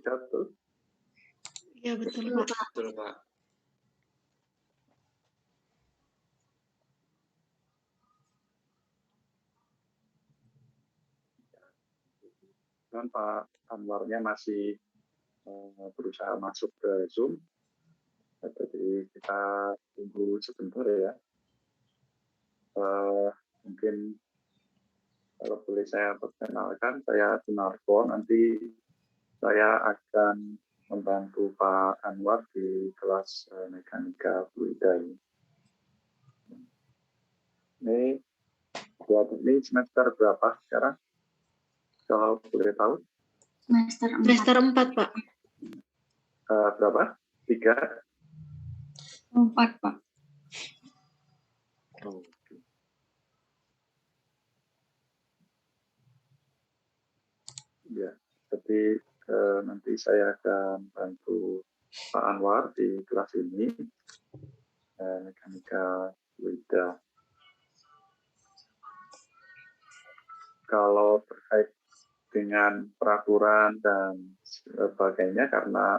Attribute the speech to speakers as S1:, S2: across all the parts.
S1: Betul?
S2: Iya betul Pak.
S3: Betul Pak.
S1: Dan Pak Anwarnya masih berusaha masuk ke Zoom. Jadi kita tunggu sebentar ya. Mungkin kalau boleh saya perkenalkan, saya Sunarko. Nanti saya akan membantu Pak Anwar di kelas mekanika fluida ini. Ini semester berapa sekarang? Kalau boleh tahu?
S2: Semester 4 Pak.
S1: Berapa? 3?
S4: 4 Pak.
S1: Oh. Ya, jadi nanti saya akan bantu Pak Anwar di kelas ini, mekanika fluida. Kalau terkait dengan peraturan dan sebagainya, karena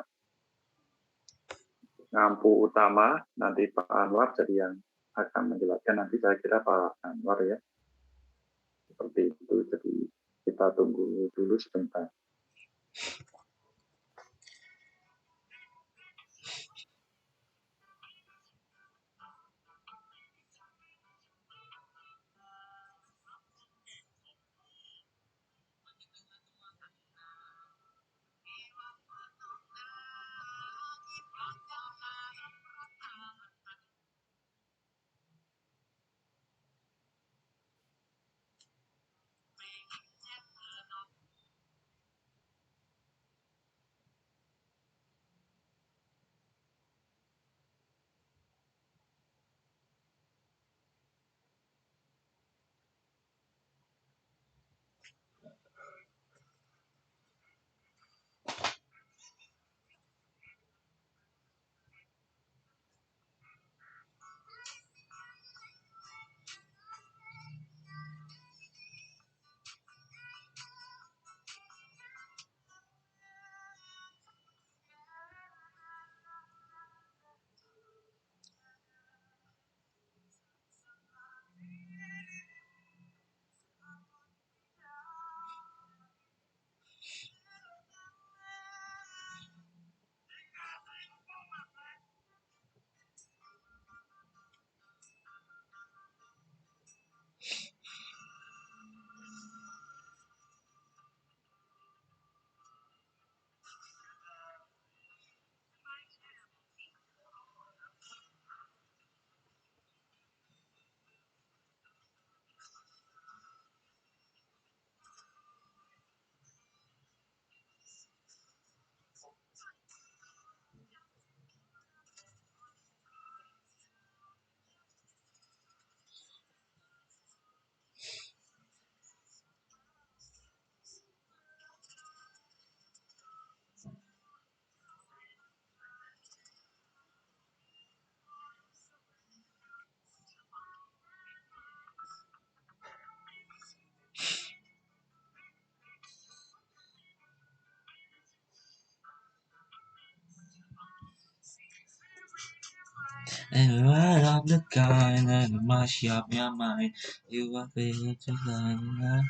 S1: ngampu utama, nanti Pak Anwar jadi yang akan menjelaskan, nanti saya kira Pak Anwar ya. Seperti itu, jadi kita tunggu dulu sebentar.
S3: And right up the kind and mash up your mind. You are better than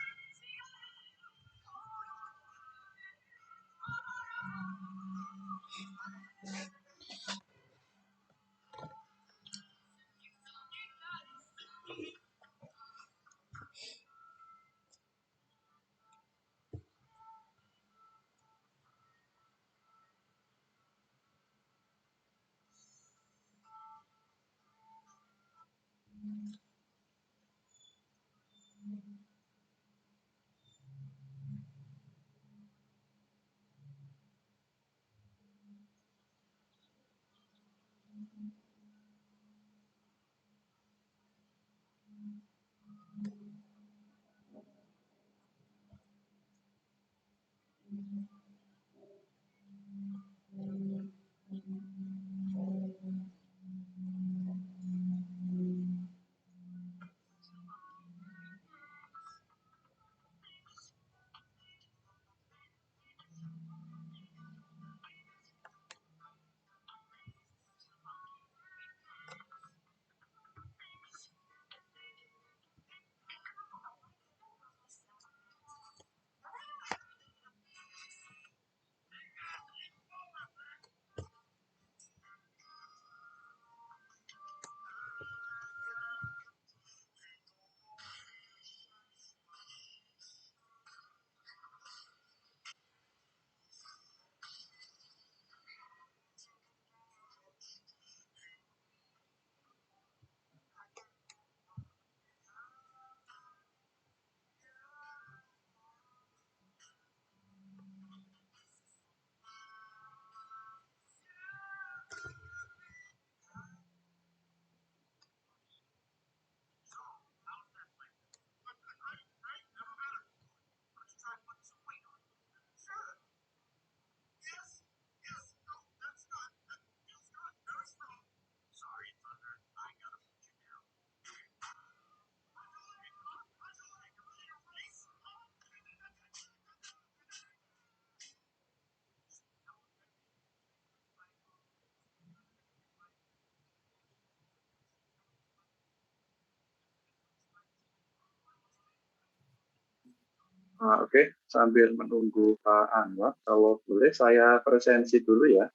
S1: Oke, sambil menunggu Pak Anwar, kalau boleh saya presensi dulu ya.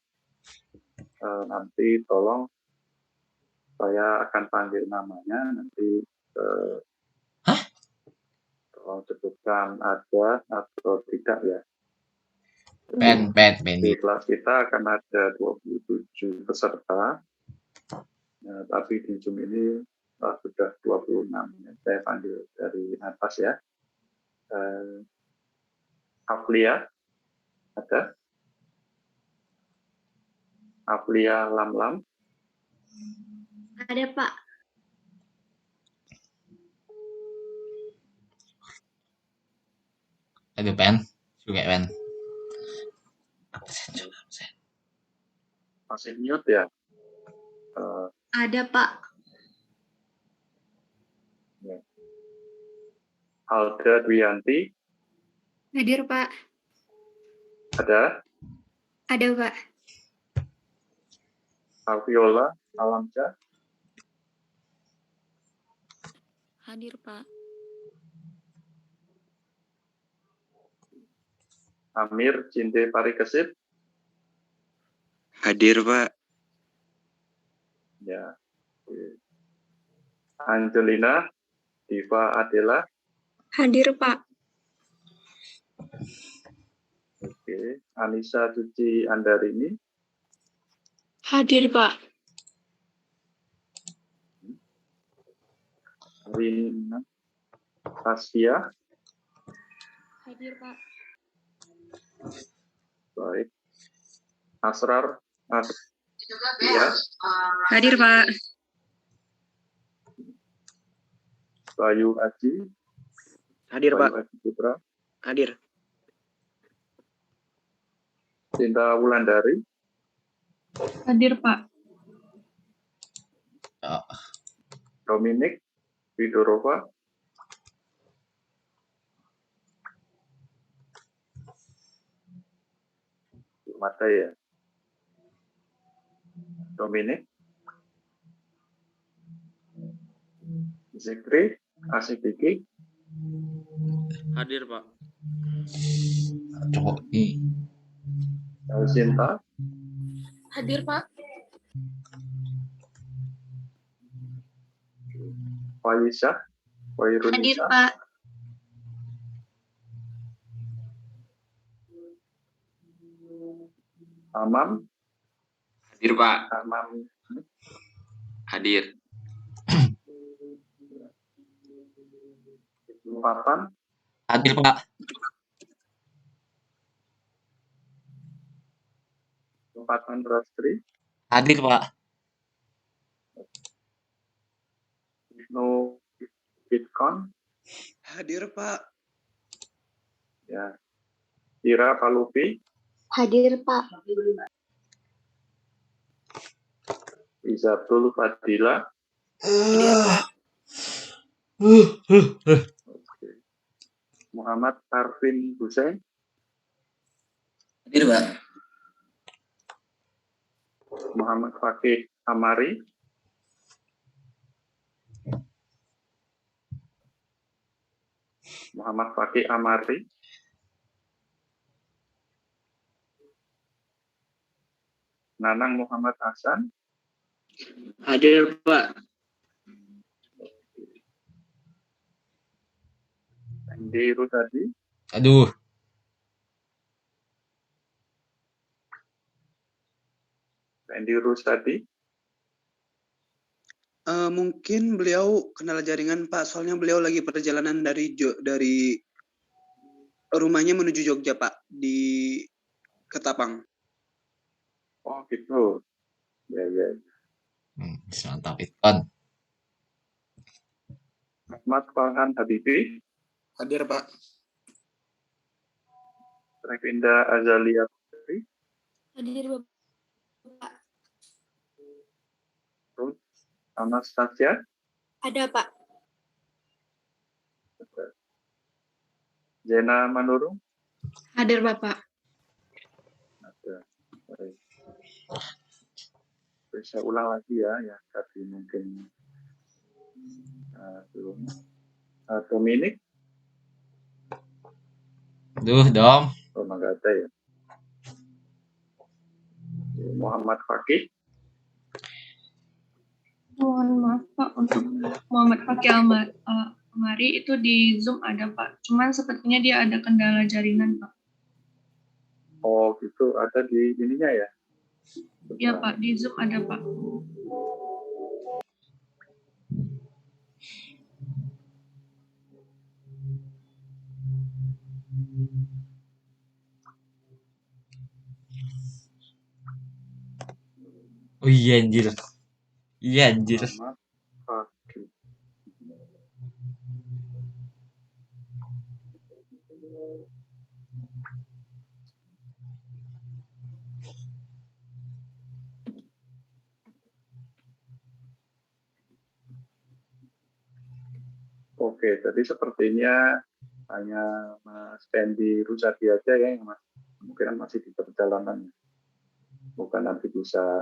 S1: Nanti tolong saya akan panggil namanya, nanti tolong sebutkan ada atau tidak ya.
S3: Ben.
S1: Di kelas kita akan ada 27 peserta, tapi di Zoom ini sudah 26. Saya panggil dari atas ya. Aflia, ada? Aflia Lam.
S2: Ada, Pak.
S3: Aduh, Ben. Juga, Ben.
S1: Masih mute ya?
S2: Ada, Pak.
S1: Ya. Alda Dwianti,
S2: Hadir, Pak.
S1: ada?
S2: Ada, Pak.
S1: Alviola Alamsyah,
S2: Hadir, Pak.
S1: Amir Cinte Parikesit,
S5: Hadir, Pak.
S1: ya. Angelina Diva Adela,
S2: Hadir, Pak.
S1: oke. Anissa Suci Andarini,
S2: Hadir, Pak.
S1: Rina Tasya,
S2: Hadir, Pak.
S1: baik. Asrar Asya,
S2: Hadir, Pak.
S1: Bayu Aji,
S5: Hadir, Pak.
S1: Bayu Aji Putra,
S5: Hadir.
S1: Cinta Wulandari,
S4: Hadir, Pak.
S1: Dominik Widorova, mata ya. Dominik, Zikri, Asidiki,
S5: Hadir, Pak.
S3: Cowok nih.
S1: Sinta,
S2: Hadir, Pak.
S1: Faisyah,
S2: Hadir,
S1: Wairunisa,
S2: Pak.
S1: Amam,
S5: Hadir, Pak.
S1: Amam,
S5: Hadir.
S1: Fatan,
S3: Hadir, Pak.
S1: Fatan Rastri,
S3: Hadir, Pak.
S1: Ibnu Bitcon,
S5: Hadir, Pak.
S1: ya. Ira Palupi,
S2: Hadir, Pak.
S1: Izatul Fadila, Muhammad Arfin Hussein,
S5: Hadir, Pak.
S1: Muhammad Fakih Amari, Muhammad Fakih Amari, Nanang Muhammad Hasan,
S5: Hadir, Pak.
S1: Andi Rusadi,
S3: Aduh.
S1: Andi Rusadi,
S5: Mungkin beliau kenal jaringan, Pak. Soalnya beliau lagi perjalanan dari rumahnya menuju Jogja, Pak, di Ketapang.
S1: oh gitu, ya.
S3: Mantap, Ikon.
S1: Ahmad Farhan Habibi,
S5: Hadir, Pak.
S1: Revinda Azalia Putri,
S2: Hadir, Bapak.
S1: Ruth Anastasia,
S2: Ada, Pak.
S1: Jena Manurung,
S2: Hadir, Bapak.
S1: ada. Baik. Bisa ulang lagi ya, yang tadi mungkin belum. Dominik,
S3: Duh, Dom.
S1: Oh, nggak ada ya. Muhammad Fakih.
S4: Mohon maaf Pak, untuk Muhammad Fakih Amari itu di Zoom ada Pak. Cuman sepertinya dia ada kendala jaringan Pak.
S1: Oh gitu, ada di ininya ya?
S4: Iya Pak, di Zoom ada Pak.
S3: Oh iya anjir. Iya anjir.
S1: Muhammad Fakih. Oke, jadi sepertinya hanya Mas Fendi Rusadi aja ya yang kemungkinan masih di perjalanan. Bukan nanti bisa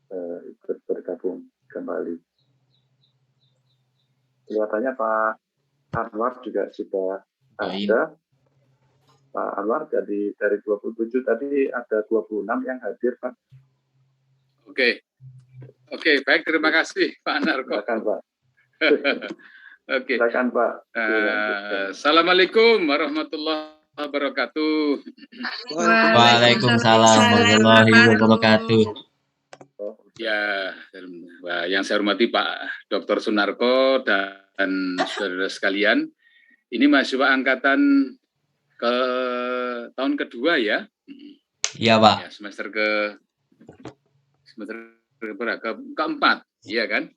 S1: ikut bergabung kembali. Kelihatannya Pak Anwar juga sudah ada. Pak Anwar dari 27 tadi ada 26 yang hadir Pak.
S6: Oke, baik, terima kasih Pak Narko.
S1: Silakan Pak.
S6: Oke.
S1: Silakan Pak.
S6: Assalamualaikum warahmatullahi wabarakatuh.
S3: Waalaikumsalam warahmatullahi wabarakatuh.
S6: Ya, yang saya hormati Pak Dr. Sunarko dan saudara sekalian, ini mahasiswa angkatan ke tahun kedua ya?
S3: Iya Pak.
S6: Ya, semester keempat, iya kan?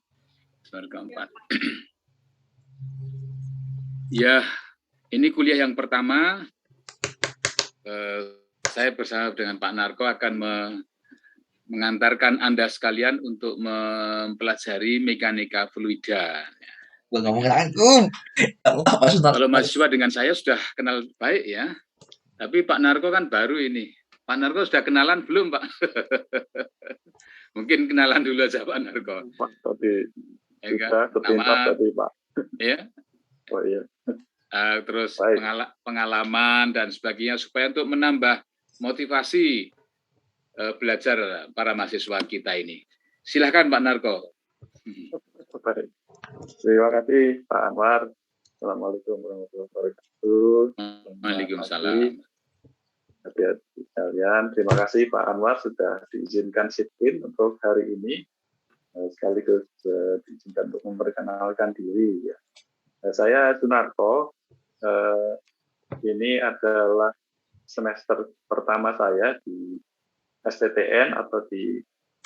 S6: Semester keempat. Ya, ini kuliah yang pertama. Saya bersama dengan Pak Narko akan mengantarkan Anda sekalian untuk mempelajari mekanika fluida. Kalau mahasiswa dengan saya sudah kenal baik ya, tapi Pak Narko kan baru ini. Pak Narko sudah kenalan belum Pak? Mungkin kenalan dulu aja Pak Narko.
S1: Pak tadi
S6: Ya,
S1: nama tadi Pak.
S6: Ya.
S1: Oh iya.
S6: Terus pengalaman dan sebagainya supaya untuk menambah motivasi belajar para mahasiswa kita ini. Silahkan Pak Narko.
S1: Baik. Terima kasih Pak Anwar. Assalamualaikum warahmatullahi wabarakatuh.
S6: Waalaikumsalam.
S1: Hadirin sekalian, terima kasih Pak Anwar sudah diizinkan sit-in untuk hari ini. Sekaligus diizinkan untuk memperkenalkan diri. Ya. Saya Sunarko. Ini adalah semester pertama saya di STTN atau di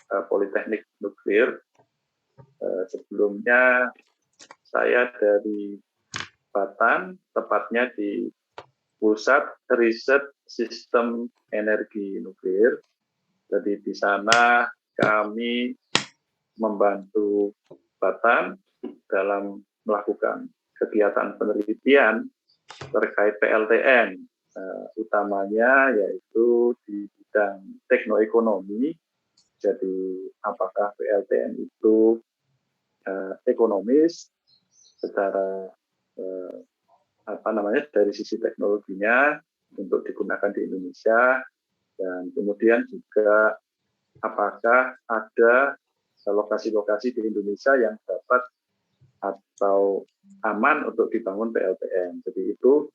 S1: Politeknik Nuklir. Sebelumnya saya dari Batan, tepatnya di Pusat Riset Sistem Energi Nuklir. Jadi di sana kami membantu Batan dalam melakukan kegiatan penelitian terkait PLTN, utamanya yaitu di bidang teknoekonomi. Jadi apakah PLTN itu ekonomis secara dari sisi teknologinya untuk digunakan di Indonesia, dan kemudian juga apakah ada lokasi-lokasi di Indonesia yang dapat atau aman untuk dibangun PLTN. Jadi itu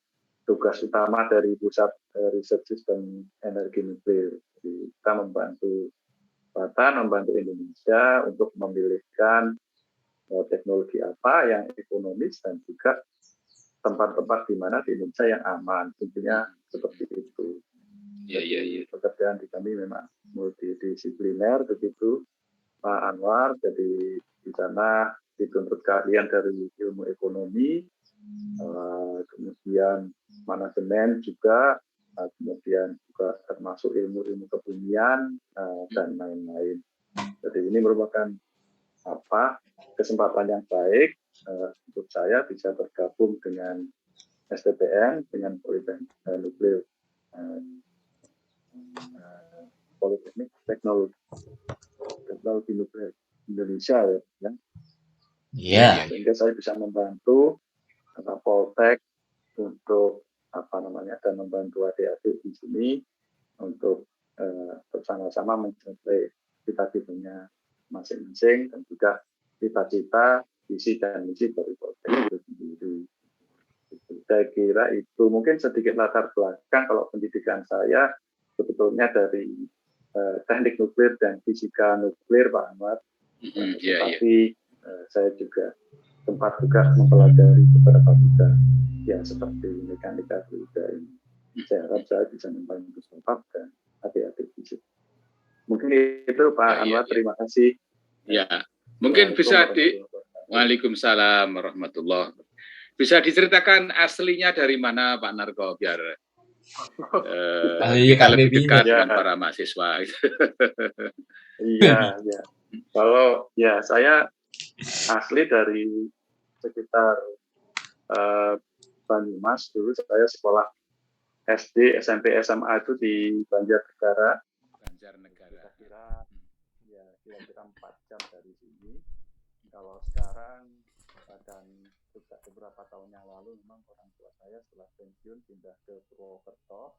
S1: tugas utama dari Pusat Riset Sistem Energi Nuklir. Jadi kita membantu Batan, membantu Indonesia untuk memilihkan teknologi apa yang ekonomis dan juga tempat-tempat di mana di Indonesia yang aman. Tentunya seperti itu.
S6: Iya.
S1: Pekerjaan di kami memang multidisipliner begitu Pak Anwar. Jadi di sana dituntut keahlian dari ilmu ekonomi, kemudian manajemen juga, kemudian juga termasuk ilmu-ilmu kebumian dan lain-lain. Jadi ini merupakan kesempatan yang baik untuk saya bisa bergabung dengan STTN, dengan Politeknik Nuklir, Politeknik Teknologi Nuklir Indonesia ya.
S3: Iya.
S1: Sehingga saya bisa membantu Poltek untuk dan membantu adik-adik di sini untuk bersama-sama mencapai cita-citanya masing-masing dan juga cita-cita, visi dan misi dari Poltek itu sendiri. Saya kira itu mungkin sedikit latar belakang. Kalau pendidikan saya sebetulnya dari teknik nuklir dan fisika nuklir, Pak Anwar. Tetapi saya juga sempat juga mempelajari beberapa bidang yang seperti mekanika fluida ini. Saya harap saya bisa membantu Bapak dan adik-adik di sini. Mungkin itu Pak Anwar, terima kasih.
S6: Ya, mungkin bisa Waalaikumsalam warahmatullahi wabarakatuh. Bisa diceritakan aslinya dari mana Pak Narko biar kita lebih dekat dengan para mahasiswa.
S1: Iya. Kalau saya asli dari sekitar Banyumas. Dulu saya sekolah SD, SMP, SMA itu di Banjarnegara. Kira-kira 4 jam dari sini. Kalau sekarang dan beberapa tahun yang lalu memang orang tua saya setelah pensiun pindah ke Purwokerto.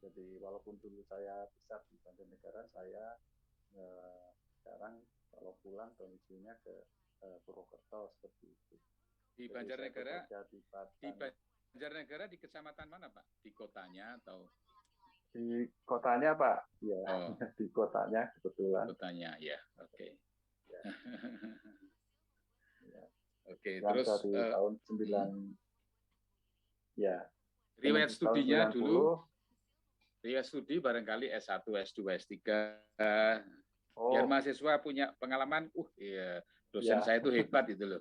S1: Jadi walaupun dulu saya besar di Banjarnegara, saya sekarang kalau pulang kondisinya ke Purwokerto seperti itu.
S6: Di Banjarnegara, di kecamatan mana Pak? Di kotanya atau?
S1: Di kotanya Pak, ya. Di kotanya kebetulan.
S6: Kotanya, ya, oke. Oke,
S1: yang
S6: terus
S1: dari tahun 9
S6: riwayat studinya dulu. Riwayat studi barangkali S1, S2, S3. Biar mahasiswa punya pengalaman, dosen saya itu hebat itu loh.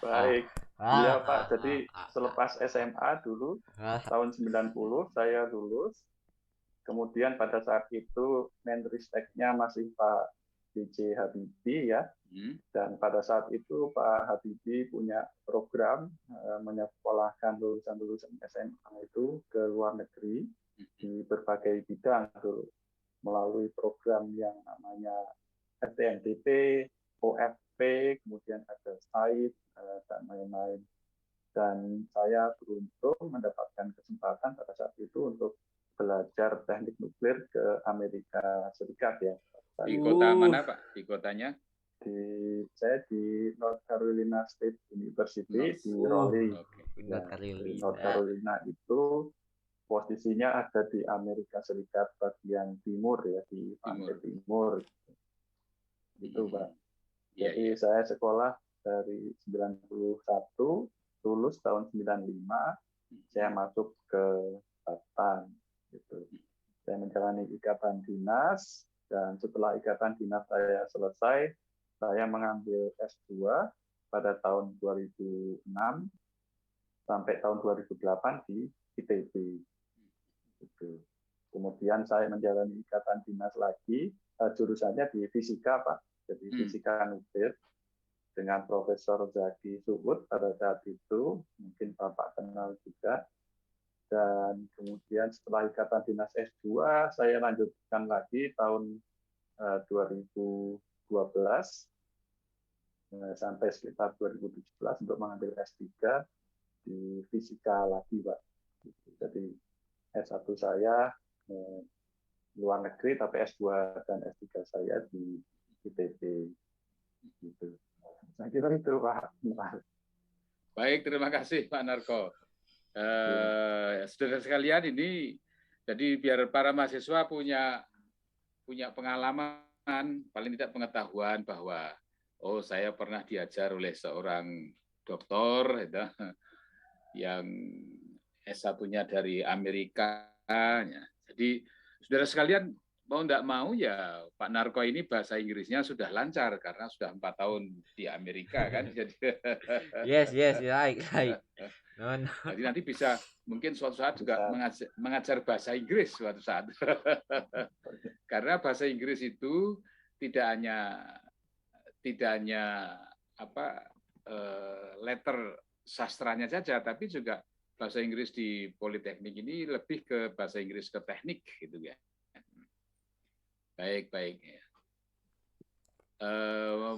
S1: Baik. Iya Pak, jadi selepas SMA dulu tahun 90 saya lulus. Kemudian pada saat itu Menristeknya masih Pak B.J. Habibie ya. Dan pada saat itu Pak Habibie punya program menyekolahkan lulusan-lulusan SMA itu ke luar negeri di berbagai bidang melalui program yang namanya STMDP, OFP, kemudian ada SAID dan lain-lain. Dan saya beruntung mendapatkan kesempatan pada saat itu untuk belajar teknik nuklir ke Amerika Serikat ya.
S6: Di kota mana Pak? Di kotanya?
S1: Saya di North Carolina State University di Raleigh. North Carolina itu posisinya ada di Amerika Serikat bagian timur ya, di pantai timur. Itu Pak. Jadi saya sekolah dari 91, lulus tahun 95, saya masuk ke Batam. Gitu. Saya menjalani ikatan dinas, dan setelah ikatan dinas saya selesai, saya mengambil S2 pada tahun 2006 sampai tahun 2008 di ITB. Gitu. Kemudian saya menjalani ikatan dinas lagi, jurusannya di fisika Pak, jadi fisika nuklir dengan Profesor Zaki Suud pada saat itu, mungkin Bapak kenal juga. Dan kemudian setelah ikatan dinas S2, saya lanjutkan lagi tahun 2012 sampai sekitar 2017 untuk mengambil S3 di fisika lagi, Pak. Jadi S1 saya luar negeri, tapi S2 dan S3 saya di ITB. Gitu. Saya kira itu, Pak.
S6: Baik, terima kasih Pak Narko. Saudara sekalian, ini jadi biar para mahasiswa punya pengalaman, paling tidak pengetahuan bahwa saya pernah diajar oleh seorang doktor yang S1-nya dari Amerika. Jadi saudara sekalian, mau tidak mau ya Pak Narko ini bahasa Inggrisnya sudah lancar karena sudah 4 tahun di Amerika kan. Jadi
S3: yes, right. No.
S6: Jadi nanti bisa mungkin suatu saat juga mengajar bahasa Inggris suatu saat. Karena bahasa Inggris itu tidak hanya letter sastranya saja, tapi juga bahasa Inggris di Politeknik ini lebih ke bahasa Inggris ke teknik gitu ya. Baik.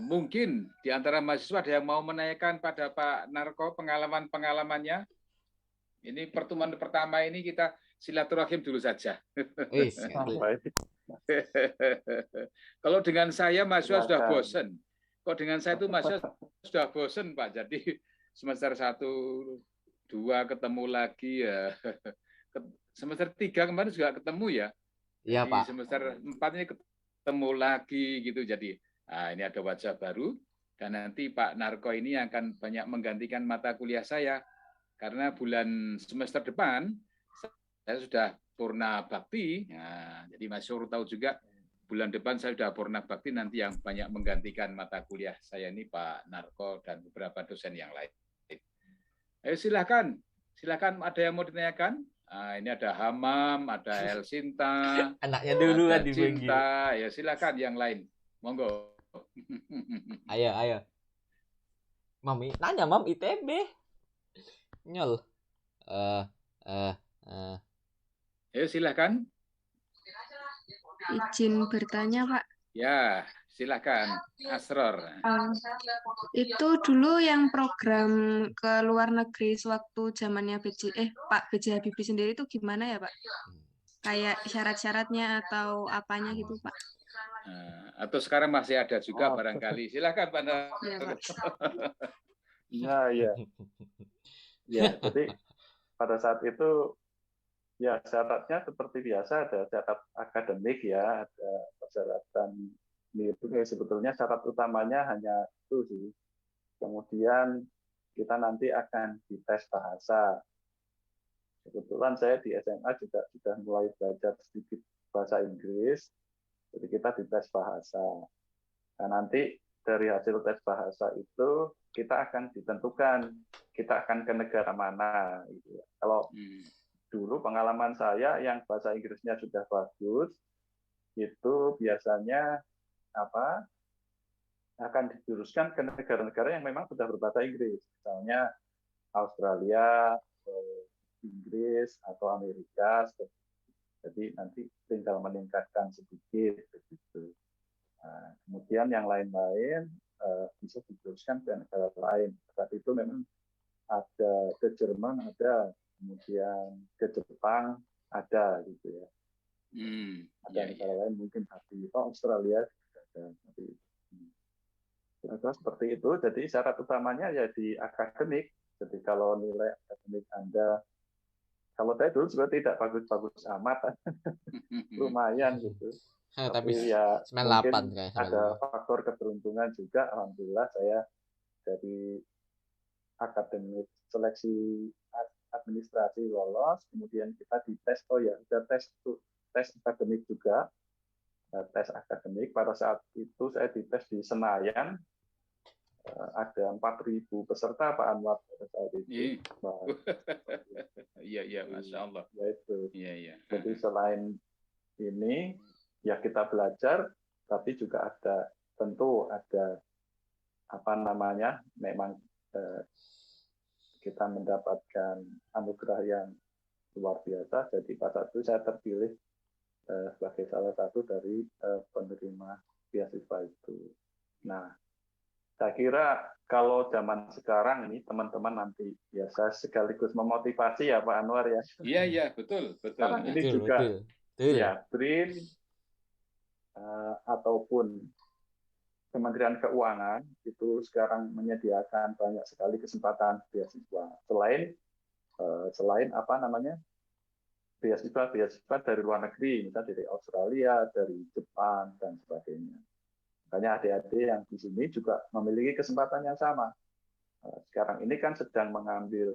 S6: Mungkin di antara mahasiswa ada yang mau menanyakan pada Pak Narko pengalaman-pengalamannya. Ini pertemuan pertama ini kita silaturahim dulu saja. Kalau dengan saya mahasiswa sudah bosen. Kalau dengan saya itu mahasiswa sudah bosen, Pak. Jadi semester 1, 2 ketemu lagi ya. Semester 3 kemarin juga ketemu ya.
S7: Iya,
S6: Di
S7: Pak.
S6: semester 4 ini ketemu lagi gitu. Jadi ini ada wajah baru dan nanti Pak Narko ini akan banyak menggantikan mata kuliah saya. Karena bulan semester depan saya sudah purna bakti, jadi Mas Syur tahu juga bulan depan saya sudah purna bakti, nanti yang banyak menggantikan mata kuliah saya ini Pak Narko dan beberapa dosen yang lain. Ayo silakan ada yang mau ditanyakan? Ini ada Hamam, ada El Sinta,
S7: Anaknya dulu kan
S6: ada
S7: dibagi.
S6: Cinta, ya silakan yang lain, monggo.
S7: Ayo. Mami, nanya Mam ITB. Nyol.
S6: Ayo silakan.
S8: Izin bertanya, Pak.
S6: Ya, silakan Asror.
S8: Itu dulu yang program ke luar negeri sewaktu zamannya Pak B.J. Habibie sendiri itu gimana ya, Pak? Kayak syarat-syaratnya atau apanya gitu, Pak?
S6: Atau sekarang masih ada juga barangkali. Silakan Pak.
S8: Iya, Pak.
S1: Iya. Ya, jadi pada saat itu ya syaratnya seperti biasa, ada syarat akademik ya, ada persyaratan itu sebetulnya syarat utamanya hanya itu sih. Kemudian kita nanti akan dites bahasa. Kebetulan saya di SMA juga sudah mulai belajar sedikit bahasa Inggris, jadi kita dites bahasa. Nah, nanti dari hasil tes bahasa itu kita akan ditentukan kita akan ke negara mana. Gitu. Kalau dulu pengalaman saya yang bahasa Inggrisnya sudah bagus, itu biasanya akan dijuruskan ke negara-negara yang memang sudah berbahasa Inggris, misalnya Australia, Inggris atau Amerika. Jadi nanti tinggal meningkatkan sedikit begitu. Nah, kemudian yang lain-lain bisa dijuruskan ke negara lain. Saat itu memang ada ke Jerman ada, kemudian ke Jepang ada gitu ya. Ada negara lain mungkin di Australia ada. Kira-kira seperti itu. Jadi syarat utamanya ya di akademik. Jadi kalau nilai akademik Anda, kalau saya dulu sebenarnya tidak bagus-bagus amat, lumayan gitu. Tapi ya mungkin ada faktor keberuntungan juga. Alhamdulillah saya dari akademik seleksi administrasi lolos, kemudian kita dites, sudah tes akademik juga, tes akademik. Pada saat itu saya dites di Senayan, ada 4.000 peserta Pak Anwar pada saat itu.
S6: Iya, Masya Allah.
S1: Ya itu.
S6: Iya.
S1: Jadi selain ini, ya kita belajar, tapi juga tentu ada memang kita mendapatkan anugerah yang luar biasa. Jadi pada saat itu saya terpilih sebagai salah satu dari penerima beasiswa itu. Nah, saya kira kalau zaman sekarang ini teman-teman nanti ya saya sekaligus memotivasi ya Pak Anwar ya.
S6: Iya, betul.
S1: Sekarang ini juga ya BRIN ataupun Kementerian Keuangan itu sekarang menyediakan banyak sekali kesempatan beasiswa. Selain beasiswa dari luar negeri, misalnya dari Australia, dari Jepang dan sebagainya. Makanya adik-adik yang di sini juga memiliki kesempatan yang sama. Sekarang ini kan sedang mengambil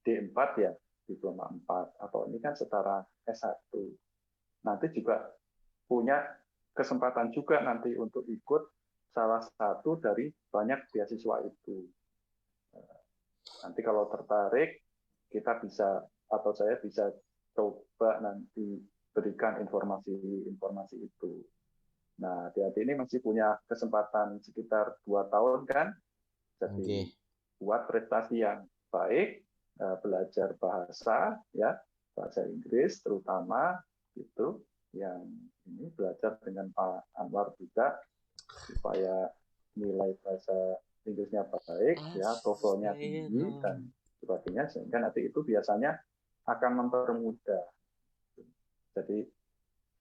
S1: D4 ya, diploma 4, atau ini kan setara S1. Nanti juga punya kesempatan juga nanti untuk ikut salah satu dari banyak beasiswa itu. Nanti kalau tertarik, kita bisa atau saya bisa coba nanti berikan informasi itu. Nah, adik-adik ini masih punya kesempatan sekitar 2 tahun kan, jadi buat prestasi yang baik, belajar bahasa Inggris terutama itu. Yang ini belajar dengan Pak Anwar juga supaya nilai bahasa Inggrisnya baik, ya, TOEFL-nya tinggi dan sebagainya, sehingga nanti itu biasanya akan mempermudah. Jadi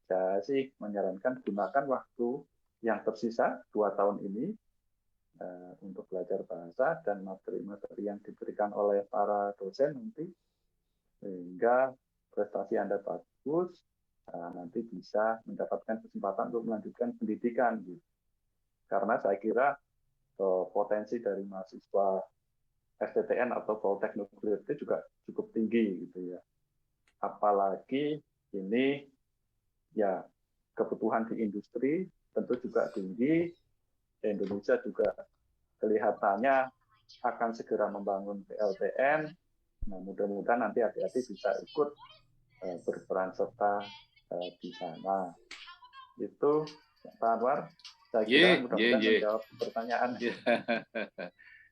S1: saya sih menyarankan gunakan waktu yang tersisa 2 tahun ini untuk belajar bahasa dan materi-materi yang diberikan oleh para dosen nanti, sehingga prestasi Anda bagus, nanti bisa mendapatkan kesempatan untuk melanjutkan pendidikan. Gitu. Karena saya kira potensi dari mahasiswa STTN atau Politeknik itu juga cukup tinggi gitu ya. Apalagi ini ya kebutuhan di industri tentu juga tinggi. Indonesia juga kelihatannya akan segera membangun PLTN. Nah, mudah-mudahan nanti adik-adik bisa ikut berperan serta di sana. Itu Pak Anwar. Saya kira mudah-mudahan menjawab pertanyaan.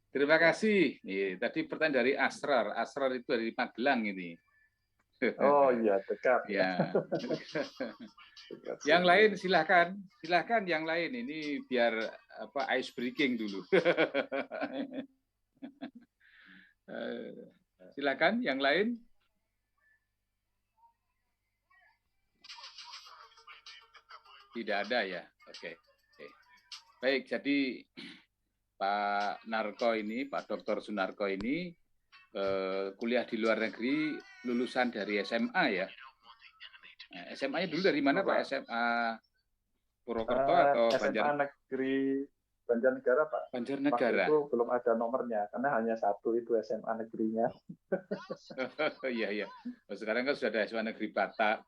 S6: Terima kasih. Tadi pertanyaan dari Asrar. Asrar itu dari Magelang ini.
S1: Oh iya, dekat.
S6: Ya. Yang lain silakan yang lain ini biar ice breaking dulu. Silakan yang lain. Tidak ada ya. Oke. Baik, jadi Pak Narko ini, Pak Dr. Sunarko ini kuliah di luar negeri, lulusan dari SMA ya. Nah, SMA-nya dulu dari mana Pak? SMA Purwokerto atau
S1: SMA Negeri Banjarnegara Pak.
S6: Banjarnegara.
S1: Waktu itu belum ada nomornya karena hanya satu itu SMA negerinya.
S6: Iya. Sekarang kan sudah ada SMA Negeri Batak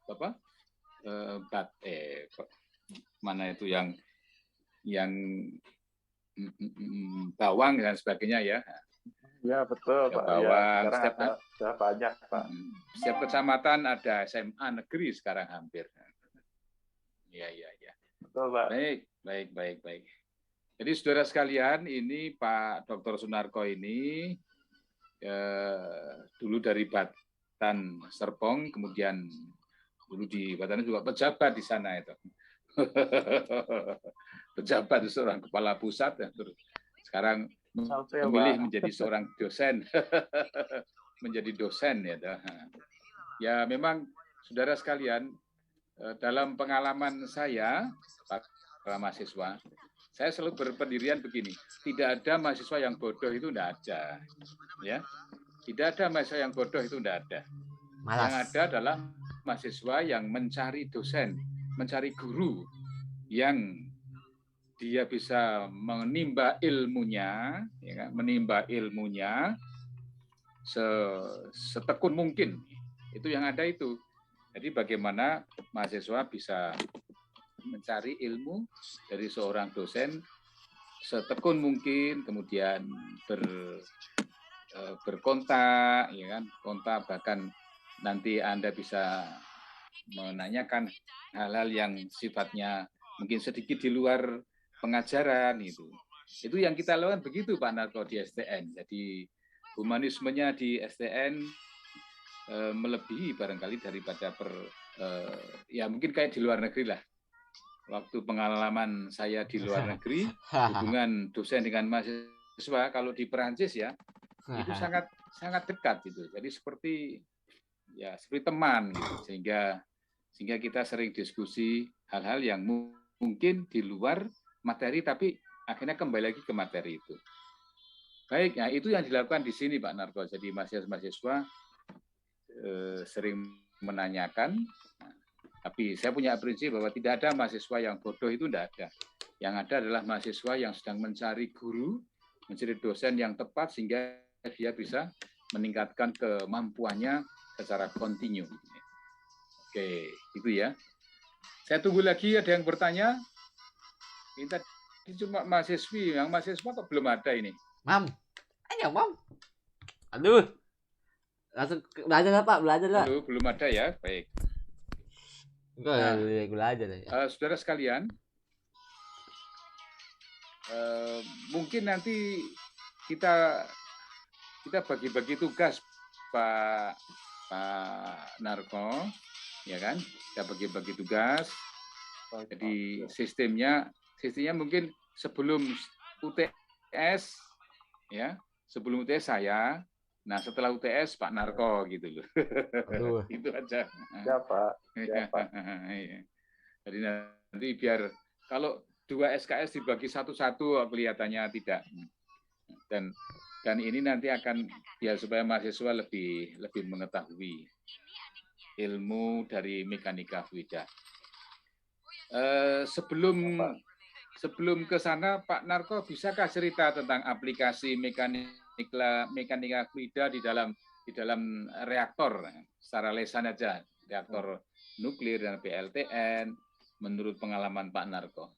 S6: mana itu yang Bawang dan sebagainya ya.
S1: Ya betul Pak.
S6: Bawang.
S1: Ya, sudah banyak Pak.
S6: Setiap kecamatan ada SMA negeri sekarang hampir. Iya.
S1: Betul Pak.
S6: Baik. Jadi saudara sekalian, ini Pak Dr. Sunarko ini dulu dari Batan Serpong, kemudian dulu di Batan juga pejabat di sana itu. Pejabat seorang kepala pusat ya, terus sekarang memilih menjadi seorang dosen. Menjadi dosen ya. Ya memang saudara sekalian, dalam pengalaman saya para mahasiswa, saya selalu berpendirian begini, tidak ada mahasiswa yang bodoh itu tidak ada. Ya. Tidak ada mahasiswa yang bodoh itu tidak ada. Yang ada adalah mahasiswa yang mencari dosen, mencari guru yang dia bisa menimba ilmunya, ya, menimba ilmunya setekun mungkin. Itu yang ada itu. Jadi bagaimana mahasiswa bisa mencari ilmu dari seorang dosen setekun mungkin, kemudian berkontak, ya kan, kontak, bahkan nanti Anda bisa menanyakan hal-hal yang sifatnya mungkin sedikit di luar pengajaran itu. Itu yang kita lakukan begitu Pak Narko di STN. Jadi humanismenya di STN melebihi barangkali daripada ya mungkin kayak di luar negeri lah. Waktu pengalaman saya di luar negeri, hubungan dosen dengan mahasiswa kalau di Perancis ya itu sangat dekat gitu. Jadi seperti teman gitu. Sehingga kita sering diskusi hal-hal yang mungkin di luar materi tapi akhirnya kembali lagi ke materi itu. Baik, nah itu yang dilakukan di sini Pak Narko. Jadi mahasiswa sering menanyakan, tapi saya punya prinsip bahwa tidak ada mahasiswa yang bodoh, itu tidak ada. Yang ada adalah mahasiswa yang sedang mencari guru, mencari dosen yang tepat sehingga dia bisa meningkatkan kemampuannya secara kontinu. Oke, itu ya. Saya tunggu lagi ada yang bertanya. Ini cuma mahasiswi, yang mahasiswa kok belum ada ini.
S7: Mam, ayo Mam. Aduh, langsung belajar lah Pak, belajar lah.
S6: Belum ada ya, baik.
S7: Belajar ya.
S6: Saudara sekalian, mungkin nanti kita bagi-bagi tugas Pak Narko, ya kan? Kita bagi-bagi tugas. Jadi sistemnya sistemnya mungkin sebelum UTS ya, sebelum UTS saya, nah setelah UTS Pak Narko gitu loh.
S7: Aduh.
S6: Itu aja.
S1: Ya Pak, ya Pak.
S6: Iya. Jadi nanti biar kalau 2 SKS dibagi satu-satu kelihatannya tidak. Dan ini nanti akan ya supaya mahasiswa lebih mengetahui ilmu dari mekanika fluida. Sebelum ke sana Pak Narko, bisakah cerita tentang aplikasi mekanika fluida di dalam reaktor secara lesan aja, reaktor nuklir dan PLTN menurut pengalaman Pak Narko.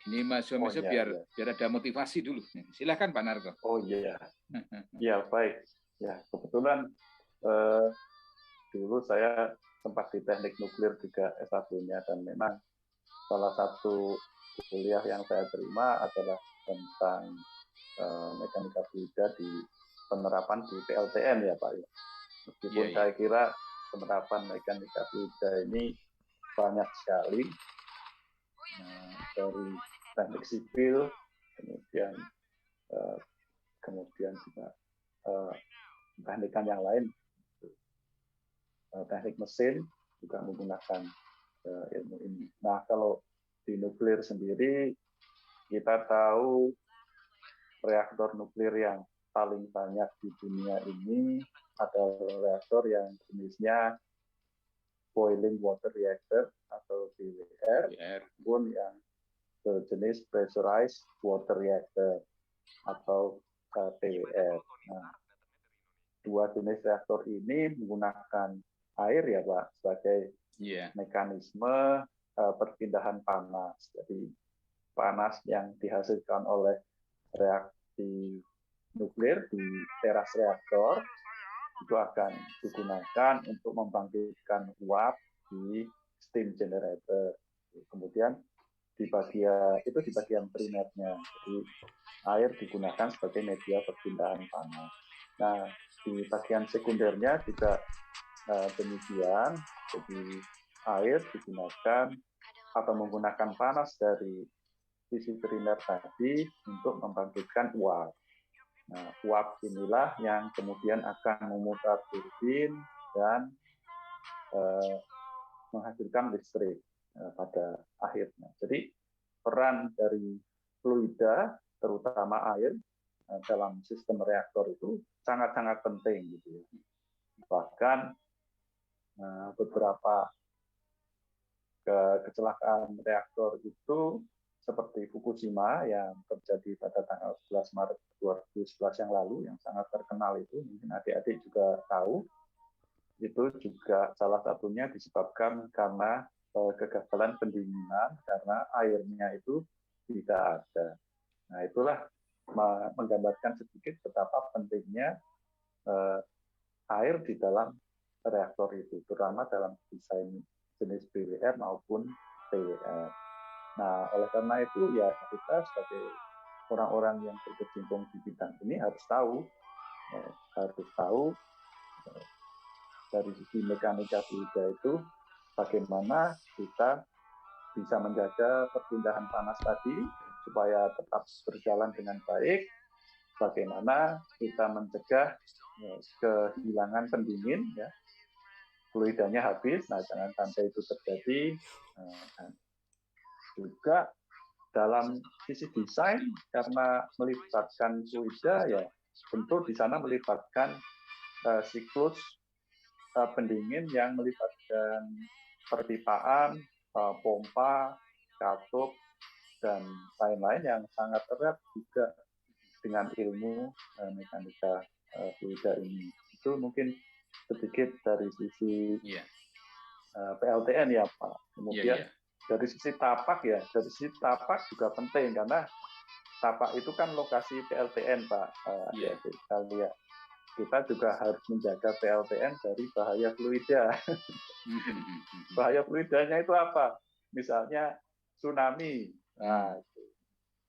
S6: Ini mahasiswa biar ada motivasi dulu. Silakan Pak Narko.
S1: Oh iya, ya baik. Ya kebetulan dulu saya sempat di teknik nuklir juga S1-nya, dan memang salah satu kuliah yang saya terima adalah tentang mekanika fluida di penerapan di PLTN ya Pak. Meskipun saya kira penerapan mekanika fluida ini banyak sekali, dari teknik sipil, kemudian juga teknikan yang lain, teknik mesin juga menggunakan ilmu ini. Nah, kalau di nuklir sendiri, kita tahu reaktor nuklir yang paling banyak di dunia ini adalah reaktor yang jenisnya boiling water reactor atau BWR, maupun yang berjenis pressurized water reactor atau PWR. Nah, dua jenis reaktor ini menggunakan air ya Pak sebagai mekanisme perpindahan panas. Jadi panas yang dihasilkan oleh reaksi nuklir di teras reaktor itu akan digunakan untuk membangkitkan uap di steam generator. Kemudian di bagian primernya, jadi air digunakan sebagai media perpindahan panas. Nah, di bagian sekundernya juga demikian, jadi air digunakan atau menggunakan panas dari sisi primer tadi untuk membangkitkan uap. Nah, uap inilah yang kemudian akan memutar turbin dan menghasilkan listrik pada akhirnya. Jadi peran dari fluida, terutama air, dalam sistem reaktor itu sangat-sangat penting gitu ya. Bahkan beberapa kecelakaan reaktor itu seperti Fukushima yang terjadi pada tanggal 11 Maret 2011 yang lalu, yang sangat terkenal itu, mungkin adik-adik juga tahu, itu juga salah satunya disebabkan karena kegagalan pendinginan karena airnya itu tidak ada. Nah, itulah menggambarkan sedikit betapa pentingnya air di dalam reaktor itu, terutama dalam desain jenis BWR maupun PWR. Nah, oleh karena itu ya kita sebagai orang-orang yang berkecimpung di bidang ini harus tahu dari sisi mekanika fluida itu bagaimana kita bisa menjaga perpindahan panas tadi supaya tetap berjalan dengan baik, bagaimana kita mencegah kehilangan pendingin, ya, fluidanya habis, nah jangan sampai itu terjadi. Juga dalam sisi desain, karena melibatkan fluida, ya tentu di sana melibatkan siklus pendingin yang melibatkan perpipaan, pompa, katup, dan lain-lain yang sangat erat juga dengan ilmu mekanika fluida ini. Itu mungkin sedikit dari sisi PLTN ya Pak. Kemudian dari sisi tapak ya, dari sisi tapak juga penting karena tapak itu kan lokasi PLTN Pak. Kita juga harus menjaga PLTN dari bahaya fluida. Bahaya fluidanya itu apa? Misalnya tsunami. Nah,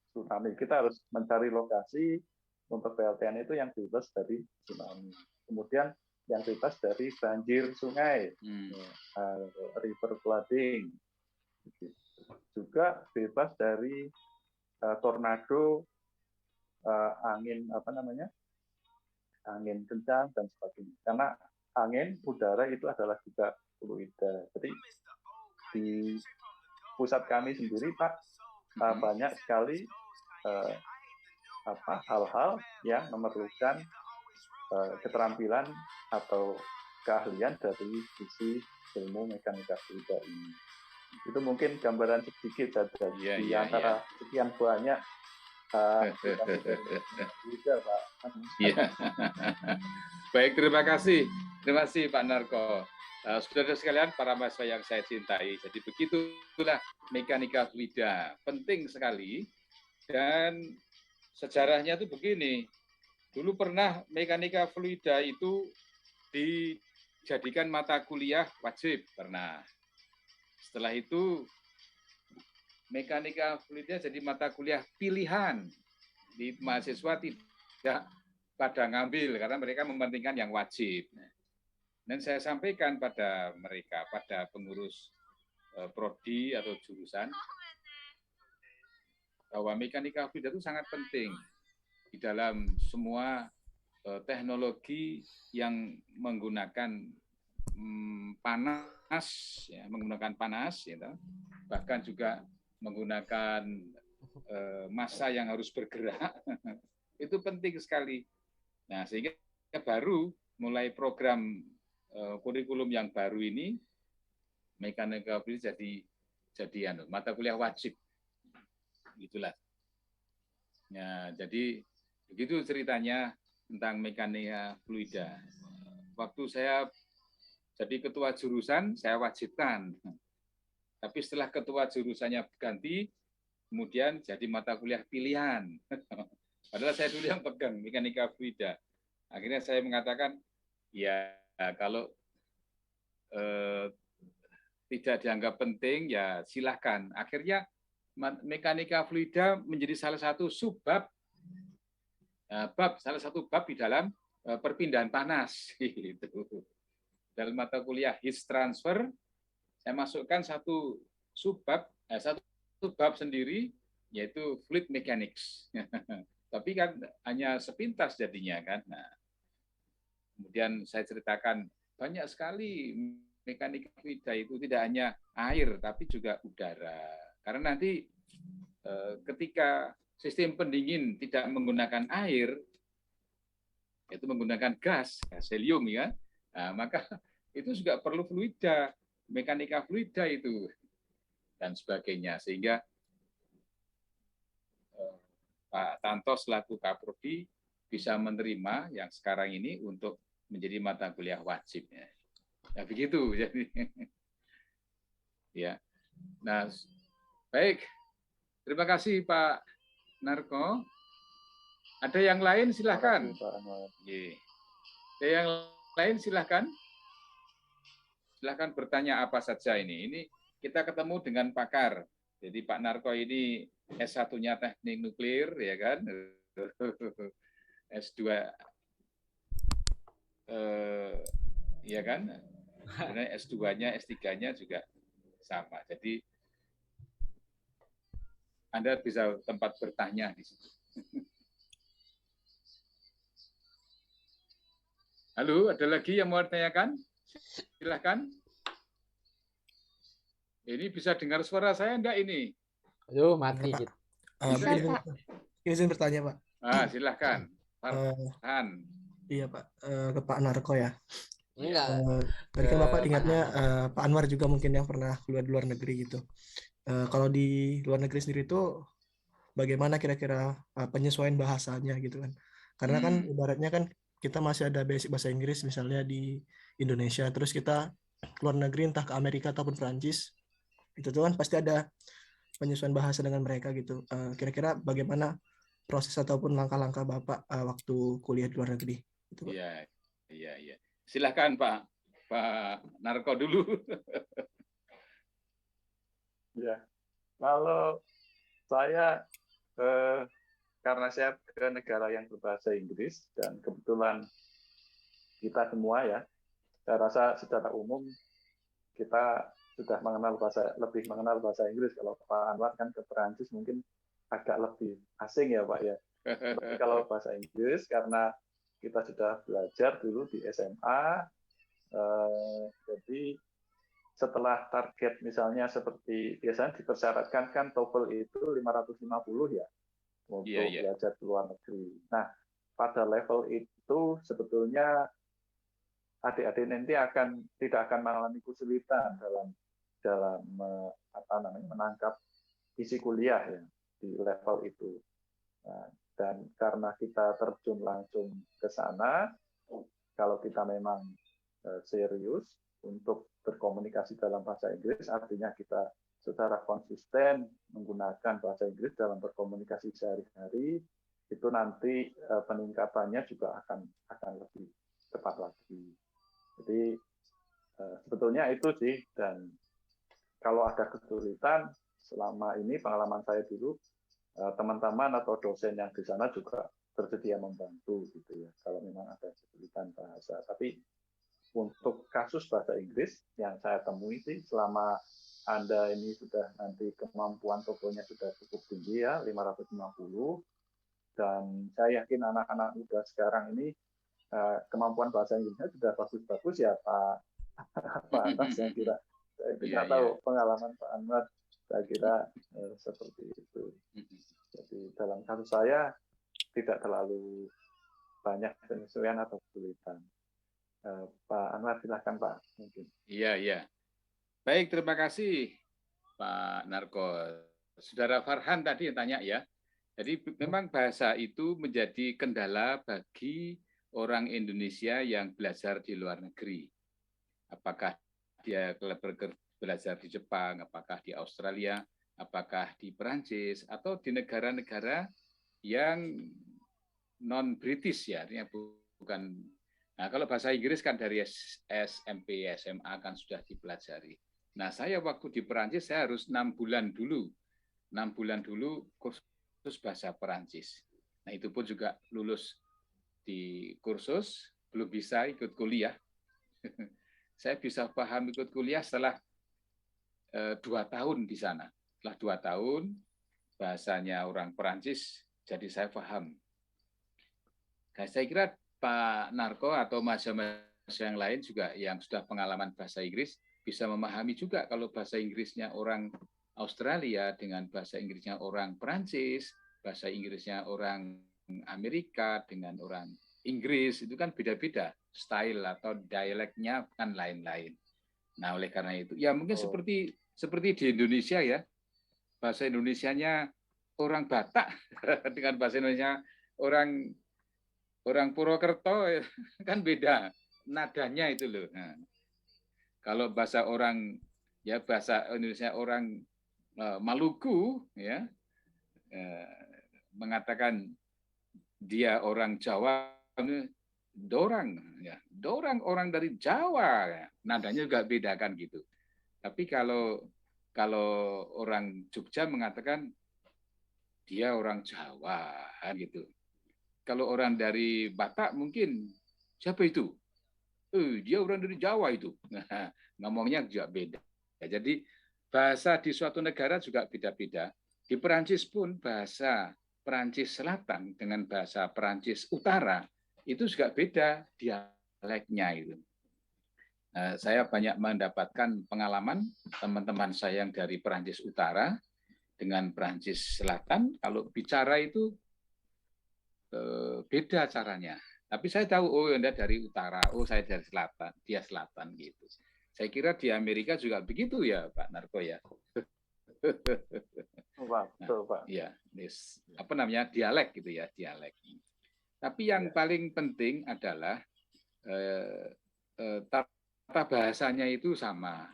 S1: tsunami kita harus mencari lokasi untuk PLTN itu yang bebas dari tsunami. Kemudian yang bebas dari banjir sungai, river flooding. juga bebas dari tornado, angin angin kencang dan sebagainya. Karena angin udara itu adalah juga fluida. Jadi di pusat kami sendiri, Pak, banyak sekali hal-hal yang memerlukan keterampilan atau keahlian dari sisi ilmu mekanika fluida ini. Itu mungkin gambaran sedikit saja di antara sekian banyak fluida, Pak.
S6: Ya. Baik, terima kasih Pak Narko. Saudara sekalian, para mahasiswa yang saya cintai, jadi begitulah mekanika fluida, penting sekali. Dan sejarahnya itu begini, dulu pernah mekanika fluida itu dijadikan mata kuliah wajib, pernah. Setelah itu mekanika fluida jadi mata kuliah pilihan. Di mahasiswa tidak pada ngambil karena mereka mementingkan yang wajib. Dan saya sampaikan pada mereka, pada pengurus prodi atau jurusan, bahwa mekanika fluida itu sangat penting di dalam semua teknologi yang menggunakan panas, ya, bahkan juga menggunakan massa yang harus bergerak, itu penting sekali. Nah, sehingga baru mulai program kurikulum yang baru ini, mekanika fluida jadi mata kuliah wajib. Gitulah. Ya, jadi begitu ceritanya tentang mekanika fluida. Waktu saya jadi ketua jurusan, saya wajibkan. Tapi setelah ketua jurusannya ganti, kemudian jadi mata kuliah pilihan. Padahal saya dulu yang pegang mekanika fluida. Akhirnya saya mengatakan, ya kalau tidak dianggap penting, ya silahkan. Akhirnya mekanika fluida menjadi salah satu salah satu bab di dalam perpindahan panas. Gitu. Dalam mata kuliah heat transfer, saya masukkan satu bab sendiri, yaitu fluid mechanics. Tapi kan hanya sepintas jadinya kan. Nah, kemudian saya ceritakan banyak sekali mekanika fluida itu tidak hanya air, tapi juga udara. Karena nanti ketika sistem pendingin tidak menggunakan air, yaitu menggunakan gas helium, ya, nah, maka itu juga perlu fluida, mekanika fluida itu dan sebagainya. Sehingga Pak Tanto selaku Kaprodi bisa menerima yang sekarang ini untuk menjadi mata kuliah wajib. Ya begitu. Jadi, ya. Nah, baik. Terima kasih Pak Narko. Ada yang lain silahkan. Ada yang lain silahkan. Silahkan bertanya apa saja ini. Ini kita ketemu dengan pakar. Jadi Pak Narko ini S1-nya teknik nuklir, ya kan? S2, ya kan? Kemudian S2-nya, S3-nya juga sama. Jadi Anda bisa tempat bertanya di situ. Halo, ada lagi yang mau ditanyakan? Silahkan. Ini bisa dengar suara saya enggak ini?
S7: Aduh, mati.
S9: Izin bertanya, Pak.
S6: Silahkan. Farhan.
S9: Iya, Pak. Ke Pak Narko ya.
S7: Enggak.
S9: Tadi kan Bapak ingatnya Pak Anwar juga mungkin yang pernah keluar di luar negeri gitu. Kalau di luar negeri sendiri itu bagaimana kira-kira penyesuaian bahasanya gitu kan? Karena kan ibaratnya kan kita masih ada basic bahasa Inggris misalnya di Indonesia, terus kita keluar negeri entah ke Amerika ataupun Perancis, itu tuh kan pasti ada penyesuaian bahasa dengan mereka gitu. Kira-kira bagaimana proses ataupun langkah-langkah Bapak waktu kuliah di luar negeri? Gitu, Pak.
S6: Iya. Silahkan Pak Narko dulu.
S1: Ya, kalau saya karena saya ke negara yang berbahasa Inggris dan kebetulan kita semua ya, saya rasa secara umum kita sudah lebih mengenal bahasa Inggris. Kalau Pak Anwar kan ke Perancis mungkin agak lebih asing ya Pak ya. Tapi kalau bahasa Inggris karena kita sudah belajar dulu di SMA, jadi setelah target misalnya seperti biasanya dipersyaratkan kan TOEFL itu 550 ya untuk belajar di luar negeri. Nah, pada level itu sebetulnya adik-adik nanti tidak akan mengalami kesulitan dalam menangkap isi kuliah ya di level itu. Nah, dan karena kita terjun langsung ke sana, kalau kita memang serius untuk berkomunikasi dalam bahasa Inggris, artinya kita secara konsisten menggunakan bahasa Inggris dalam berkomunikasi sehari-hari, itu nanti peningkatannya juga akan lebih cepat lagi. Jadi sebetulnya itu sih, dan kalau ada kesulitan selama ini pengalaman saya dulu, teman-teman atau dosen yang di sana juga bersedia membantu gitu ya kalau memang ada kesulitan bahasa. Tapi untuk kasus bahasa Inggris yang saya temui sih selama Anda ini sudah nanti kemampuan TOEFL-nya sudah cukup tinggi ya 550, dan saya yakin anak-anak muda sekarang ini kemampuan bahasa Inggrisnya sudah bagus-bagus ya Pak Anas, saya kira. Saya tidak tahu pengalaman Pak Anwar, saya kira seperti itu. Jadi dalam kasus saya tidak terlalu banyak penyesuaian atau kesulitan. Pak Anwar, silakan Pak. Mungkin.
S6: Iya. Baik, terima kasih Pak Narko. Saudara Farhan tadi yang tanya ya. Jadi memang bahasa itu menjadi kendala bagi orang Indonesia yang belajar di luar negeri. Apakah dia belajar di Jepang, apakah di Australia, apakah di Perancis, atau di negara-negara yang non-British ya, artinya bukan. Nah, kalau bahasa Inggris kan dari SMP, SMA kan sudah dipelajari. Nah, saya waktu di Perancis saya harus 6 bulan dulu kursus bahasa Perancis. Nah, itu pun juga lulus di kursus, belum bisa ikut kuliah. Saya bisa paham ikut kuliah setelah 2 tahun di sana. Setelah 2 tahun, bahasanya orang Perancis, jadi saya paham. Nah, saya kira Pak Narko atau mahasiswa yang lain juga yang sudah pengalaman bahasa Inggris bisa memahami juga kalau bahasa Inggrisnya orang Australia dengan bahasa Inggrisnya orang Perancis, bahasa Inggrisnya orang Amerika dengan orang Inggris, itu kan beda-beda. Style atau dialeknya kan lain-lain. Nah, oleh karena itu, ya mungkin seperti di Indonesia ya, bahasa Indonesianya orang Batak dengan bahasa Indonesia orang Purwokerto kan beda nadanya itu loh. Nah, kalau bahasa Indonesia orang Maluku ya mengatakan dia orang Jawa, dorang orang dari Jawa, ya. Nadanya juga beda kan gitu. Tapi kalau orang Jogja mengatakan dia orang Jawa gitu. Kalau orang dari Batak mungkin siapa itu? Dia orang dari Jawa itu. Nah, ngomongnya juga beda. Jadi bahasa di suatu negara juga beda-beda. Di Perancis pun bahasa Perancis Selatan dengan bahasa Perancis Utara itu juga beda dialeknya itu. Saya banyak mendapatkan pengalaman teman-teman saya yang dari Perancis Utara dengan Perancis Selatan kalau bicara itu beda caranya. Tapi saya tahu, Anda dari utara, saya dari selatan, dia selatan gitu. Saya kira di Amerika juga begitu ya, Pak Narko ya.
S1: Betul, Pak.
S6: Ya, dialek gitu ya, dialek. Tapi yang paling penting adalah tata bahasanya itu sama.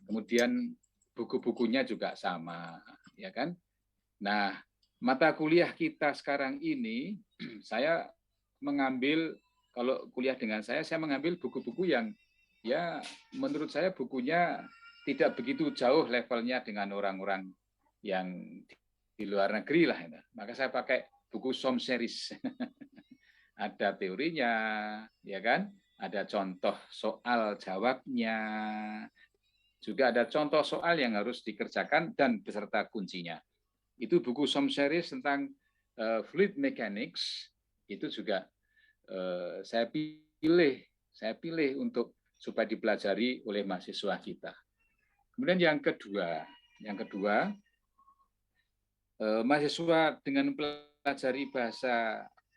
S6: Kemudian buku-bukunya juga sama, ya kan? Nah, mata kuliah kita sekarang ini, saya mengambil, kalau kuliah dengan saya mengambil buku-buku yang ya menurut saya bukunya tidak begitu jauh levelnya dengan orang-orang yang di luar negeri lah. Maka saya pakai buku Som Series. Ada teorinya, ya kan? Ada contoh soal jawabnya, juga ada contoh soal yang harus dikerjakan dan beserta kuncinya. Itu buku Some Series tentang fluid mechanics, itu juga saya pilih untuk supaya dipelajari oleh mahasiswa kita. Kemudian yang kedua, mahasiswa dengan mempelajari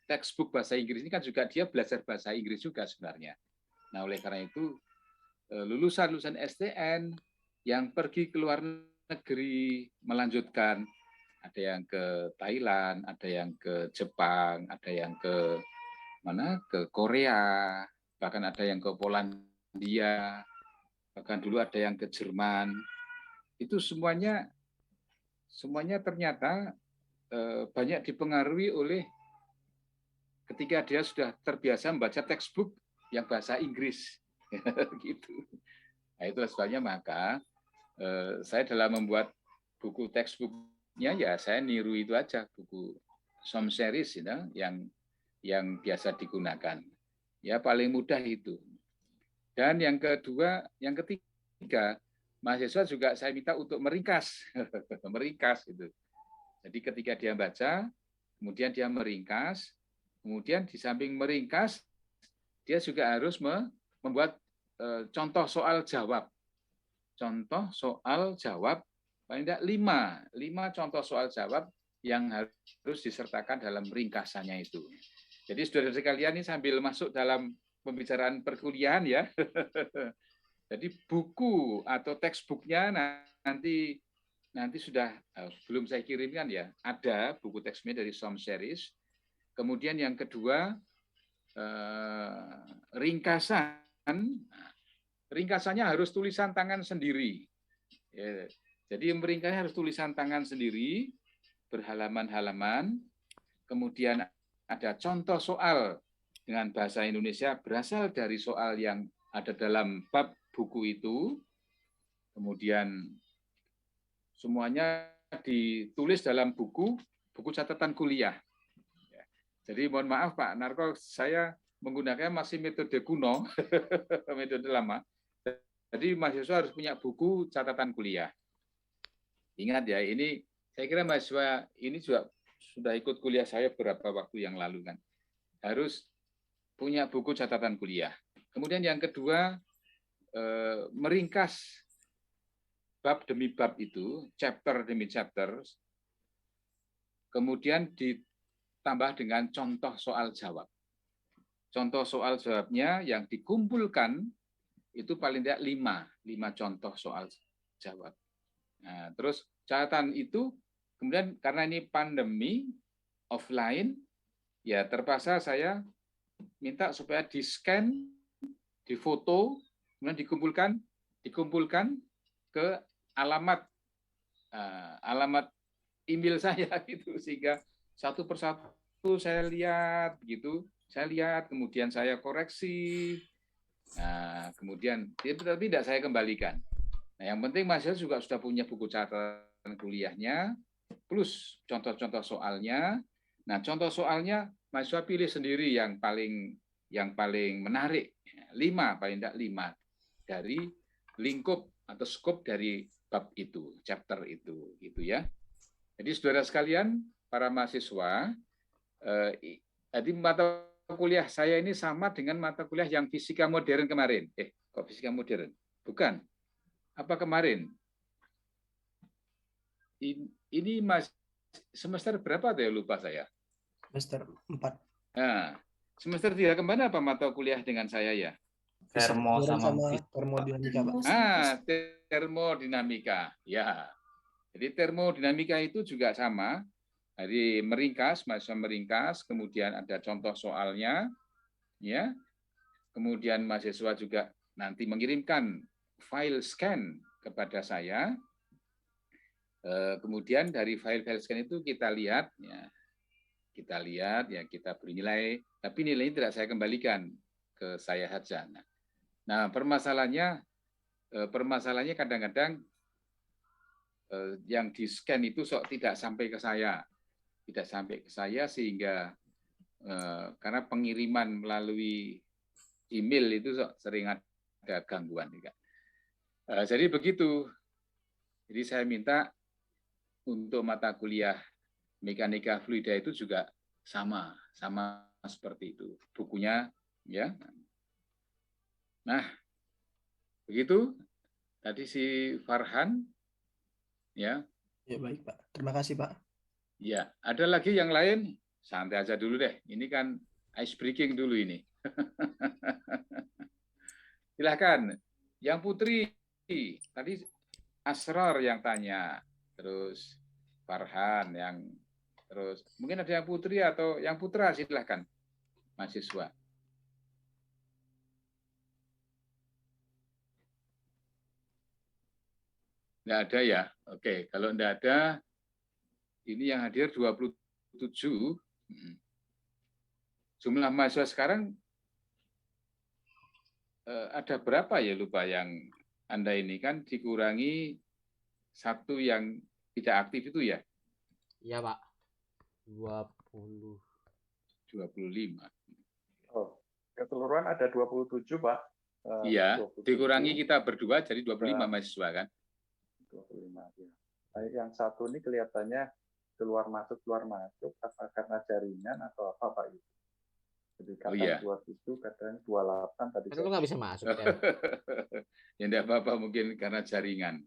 S6: textbook bahasa Inggris ini kan juga dia belajar bahasa Inggris juga sebenarnya. Nah, oleh karena itu lulusan STN yang pergi ke luar negeri melanjutkan, ada yang ke Thailand, ada yang ke Jepang, ada yang ke Korea, bahkan ada yang ke Polandia, bahkan dulu ada yang ke Jerman. Itu semuanya ternyata banyak dipengaruhi oleh ketika dia sudah terbiasa membaca textbook yang bahasa Inggris. Gitu. Nah, itulah sebabnya maka saya dalam membuat buku textbooknya ya saya niru itu aja, buku Some Series yang biasa digunakan. Ya paling mudah itu. Dan yang ketiga, mahasiswa juga saya minta untuk meringkas, meringkas gitu. Jadi ketika dia baca, kemudian dia meringkas, kemudian di samping meringkas, dia juga harus membuat contoh soal jawab. Contoh soal jawab, paling tidak 5 contoh soal jawab yang harus disertakan dalam ringkasannya itu. Jadi saudara sekalian ini sambil masuk dalam pembicaraan perkuliahan ya. Jadi buku atau textbooknya nanti sudah belum saya kirimkan ya. Ada buku textbooknya dari Some Series. Kemudian yang kedua ringkasannya harus tulisan tangan sendiri. Ya, jadi meringkasnya harus tulisan tangan sendiri, berhalaman-halaman. Kemudian ada contoh soal dengan bahasa Indonesia berasal dari soal yang ada dalam bab buku itu. Kemudian semuanya ditulis dalam buku catatan kuliah. Jadi mohon maaf Pak Narko, saya menggunakan masih metode kuno, metode lama. Jadi mahasiswa harus punya buku catatan kuliah. Ingat ya, ini saya kira mahasiswa ini juga sudah ikut kuliah saya beberapa waktu yang lalu kan. Harus punya buku catatan kuliah. Kemudian yang kedua, meringkas bab demi bab itu, chapter demi chapter, kemudian ditambah dengan contoh soal jawab. Contoh soal jawabnya yang dikumpulkan itu paling tidak 5 contoh soal jawab. Nah, terus catatan itu kemudian karena ini pandemi offline, ya terpaksa saya minta supaya di-scan, difoto, kemudian dikumpulkan ke alamat email saya gitu, sehingga satu persatu saya lihat gitu, kemudian saya koreksi. Nah, kemudian tapi tidak saya kembalikan. Nah, yang penting mahasiswa juga sudah punya buku catatan kuliahnya plus contoh-contoh soalnya. Nah, contoh soalnya mahasiswa pilih sendiri yang paling menarik. 5 paling tidak 5 dari lingkup atau skop dari bab itu, chapter itu, gitu ya. Jadi saudara sekalian, para mahasiswa, jadi mata kuliah saya ini sama dengan mata kuliah yang fisika modern kemarin. Kok fisika modern? Bukan. Apa kemarin? Ini semester berapa tuh ya, lupa saya.
S9: Semester 4.
S6: Nah, semester 3 kemana apa mata kuliah dengan saya ya?
S3: Termo sama
S9: termodinamika, Pak.
S6: Termodinamika. Ya. Jadi termodinamika itu juga sama. Jadi mahasiswa meringkas, kemudian ada contoh soalnya, ya. Kemudian mahasiswa juga nanti mengirimkan file scan kepada saya. Kemudian dari file scan itu kita lihat, kita beri nilai, tapi nilainya tidak saya kembalikan ke saya saja. Nah, permasalahannya kadang-kadang yang di scan itu tidak sampai ke saya. Tidak sampai ke saya sehingga karena pengiriman melalui email itu sering ada gangguan juga. Jadi begitu. Jadi saya minta untuk mata kuliah mekanika fluida itu juga sama seperti itu bukunya, ya. Nah, begitu tadi si Farhan, ya.
S9: Ya baik Pak, terima kasih Pak.
S6: Ya, ada lagi yang lain? Santai aja dulu deh. Ini kan ice breaking dulu ini. Silahkan. Yang Putri, tadi Asrar yang tanya, terus Farhan yang, terus mungkin ada yang Putri atau yang Putra, silahkan mahasiswa. Nggak ada ya? Oke, kalau nggak ada, ini yang hadir 27. Jumlah mahasiswa sekarang ada berapa ya, lupa, yang Anda ini kan dikurangi satu yang tidak aktif itu ya?
S7: Iya Pak, 25.
S1: Oh, keseluruhan ada 27 Pak.
S6: Iya,
S1: 27.
S6: dikurangi kita berdua jadi 25 mahasiswa kan?
S1: 25 ya. Nah, yang satu ini kelihatannya keluar masuk apa karena jaringan atau apa Pak itu? Jadi kadang 27, kadang 28 tadi.
S7: Kan lu nggak bisa masuk kan?
S6: Ya enggak apa-apa, mungkin karena jaringan.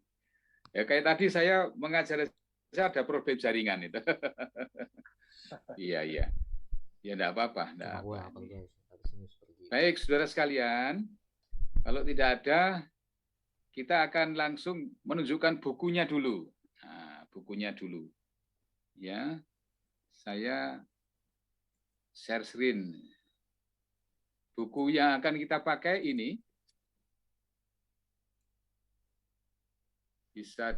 S6: Ya kayak tadi saya mengajar, saya ada problem jaringan itu. Iya. Ya enggak apa-apa. Baik, saudara sekalian, kalau tidak ada, kita akan langsung menunjukkan bukunya dulu. Nah, bukunya dulu. Ya, saya share screen. Buku yang akan kita pakai ini bisa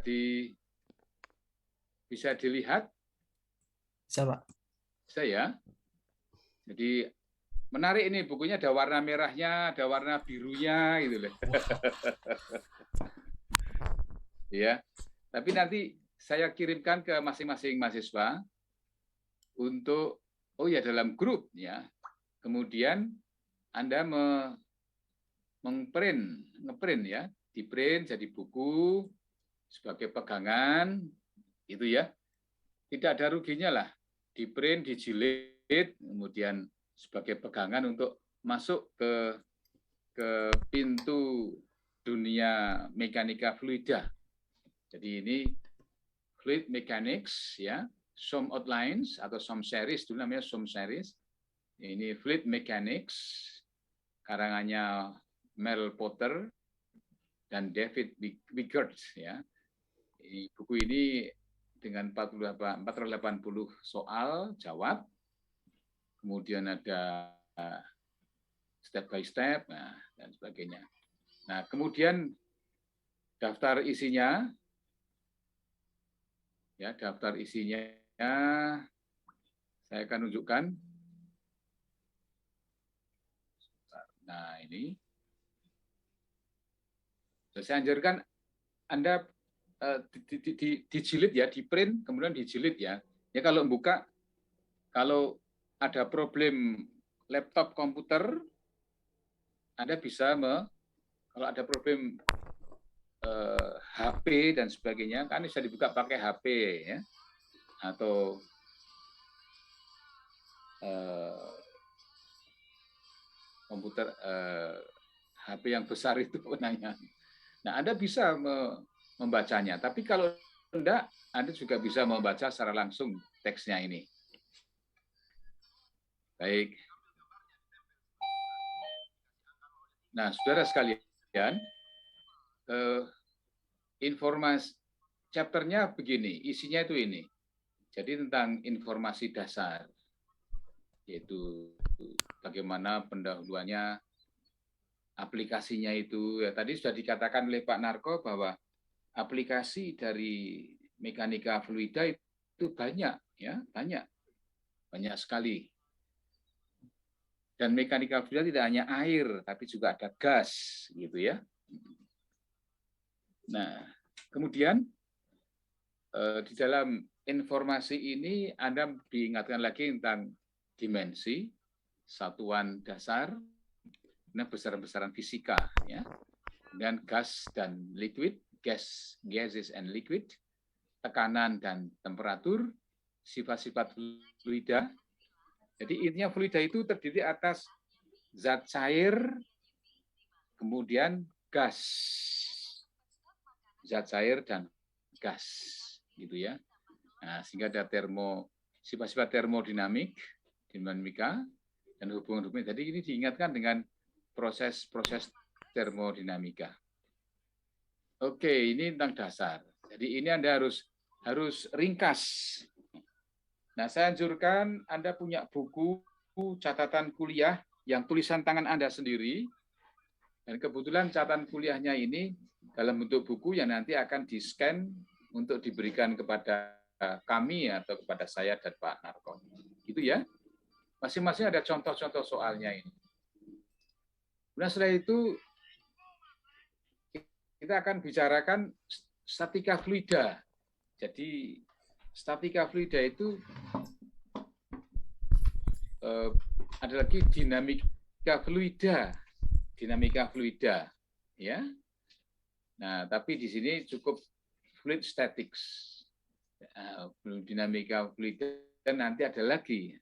S6: dilihat.
S9: Bisa Pak.
S6: Bisa ya. Jadi menarik ini, bukunya ada warna merahnya, ada warna birunya gitu loh. Ya. Tapi nanti saya kirimkan ke masing-masing mahasiswa untuk dalam grup ya. Kemudian Anda ngeprint ya, di-print jadi buku sebagai pegangan itu ya. Tidak ada ruginya lah. Di-print, dijilid, kemudian sebagai pegangan untuk masuk ke pintu dunia mekanika fluida. Jadi ini fluid mechanics ya, some outlines atau some series, dulu namanya some series. Ini fluid mechanics karangannya Mel Potter dan David Wiggert ya. Buku ini dengan 480 soal jawab. Kemudian ada step by step dan sebagainya. Nah, kemudian daftar isinya ya, saya akan tunjukkan. Nah, ini saya anjurkan Anda dijilid ya, di-print, kemudian dijilid ya. Ya kalau buka, kalau ada problem laptop komputer, Anda bisa kalau ada problem HP dan sebagainya, kan bisa dibuka pakai HP ya, atau komputer HP yang besar itu namanya. Nah, Anda bisa membacanya, tapi kalau tidak, Anda juga bisa membaca secara langsung teksnya ini. Baik. Nah, saudara sekalian, informasi chapternya begini, isinya itu ini. Jadi tentang informasi dasar, yaitu bagaimana pendahuluannya, aplikasinya itu. Ya, tadi sudah dikatakan oleh Pak Narko bahwa aplikasi dari mekanika fluida itu banyak, ya, banyak sekali. Dan mekanika fluida tidak hanya air, tapi juga ada gas, gitu ya. Nah, kemudian di dalam informasi ini Anda diingatkan lagi tentang dimensi, satuan dasar, besaran-besaran fisika, ya. kemudian gas dan liquid, gases and liquid, tekanan dan temperatur, sifat-sifat fluida. Jadi intinya fluida itu terdiri atas zat cair, kemudian gas, zat cair dan gas, gitu ya. Nah, sehingga ada sifat-sifat dinamika, dan hubungan-hubungan. Jadi ini diingatkan dengan proses-proses termodinamika. Oke, ini tentang dasar. Jadi ini Anda harus ringkas. Nah, saya anjurkan Anda punya buku catatan kuliah yang tulisan tangan Anda sendiri. Dan kebetulan catatan kuliahnya ini dalam bentuk buku yang nanti akan di-scan untuk diberikan kepada kami atau kepada saya dan Pak Narko. Gitu ya. Masing-masing ada contoh-contoh soalnya ini. Nah, setelah itu kita akan bicarakan statika fluida. Jadi statika fluida itu ada lagi dinamika fluida, ya. Nah, tapi di sini cukup fluid statics, dinamika fluida, dan nanti ada lagi,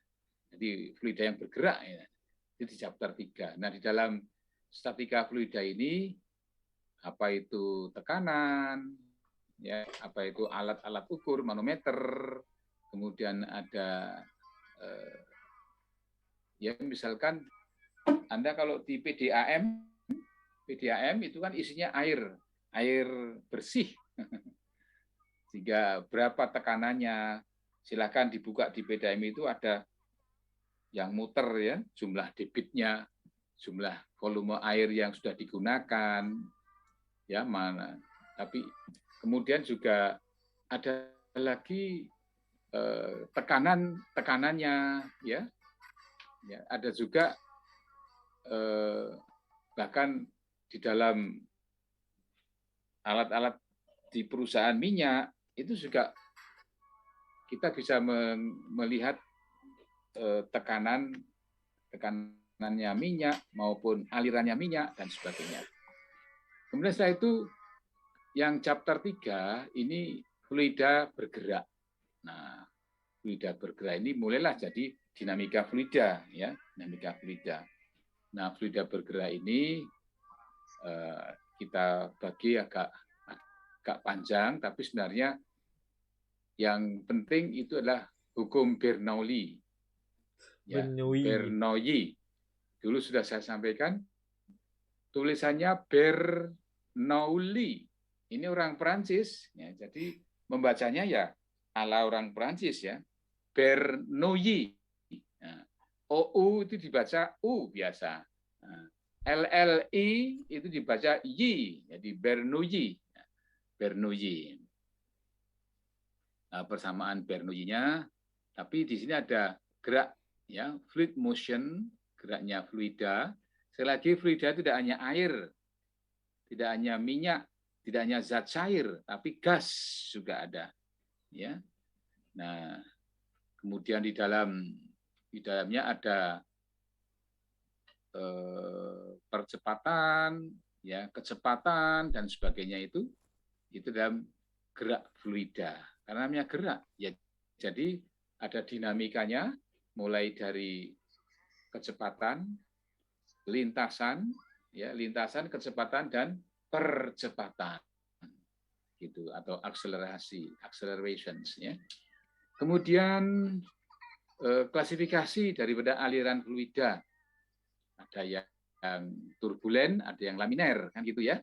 S6: jadi fluida yang bergerak, ya. Itu di chapter 3. Nah, di dalam statika fluida ini, apa itu tekanan, ya, apa itu alat-alat ukur, manometer, kemudian ada ya misalkan Anda kalau di PDAM itu kan isinya air bersih. Sehingga berapa tekanannya, silakan dibuka di PDAM itu ada yang muter ya, jumlah debitnya, jumlah volume air yang sudah digunakan, ya mana. Tapi kemudian juga ada lagi tekanannya, ya. Ya, ada juga bahkan di dalam alat-alat di perusahaan minyak itu juga kita bisa melihat tekanannya minyak maupun alirannya minyak dan sebagainya. Kemudian setelah itu yang chapter 3 ini fluida bergerak. Nah, fluida bergerak ini mulailah jadi dinamika fluida, ya, dinamika fluida. Nah, fluida bergerak ini kita bagi agak panjang, tapi sebenarnya yang penting itu adalah hukum Bernoulli. Ya, Bernoulli. Dulu sudah saya sampaikan, tulisannya Bernoulli. Ini orang Prancis, ya, jadi membacanya ya ala orang Prancis, ya. Bernoulli. Nah, OU itu dibaca U biasa. Nah, LLI itu dibaca Y, jadi Bernoulli. Bernoulli. Nah, persamaan Bernoulli-nya, tapi di sini ada gerak, ya, fluid motion, geraknya fluida. Sekali lagi fluida tidak hanya air, tidak hanya minyak, tidak hanya zat cair, tapi gas juga ada, ya. Nah, kemudian di dalamnya ada percepatan, ya, kecepatan dan sebagainya itu dalam gerak fluida. Karena namanya gerak, ya, jadi ada dinamikanya mulai dari kecepatan, lintasan, ya, lintasan, kecepatan dan percepatan, gitu, atau accelerations, ya. Kemudian klasifikasi daripada aliran fluida, ada yang turbulen, ada yang laminer, kan gitu ya.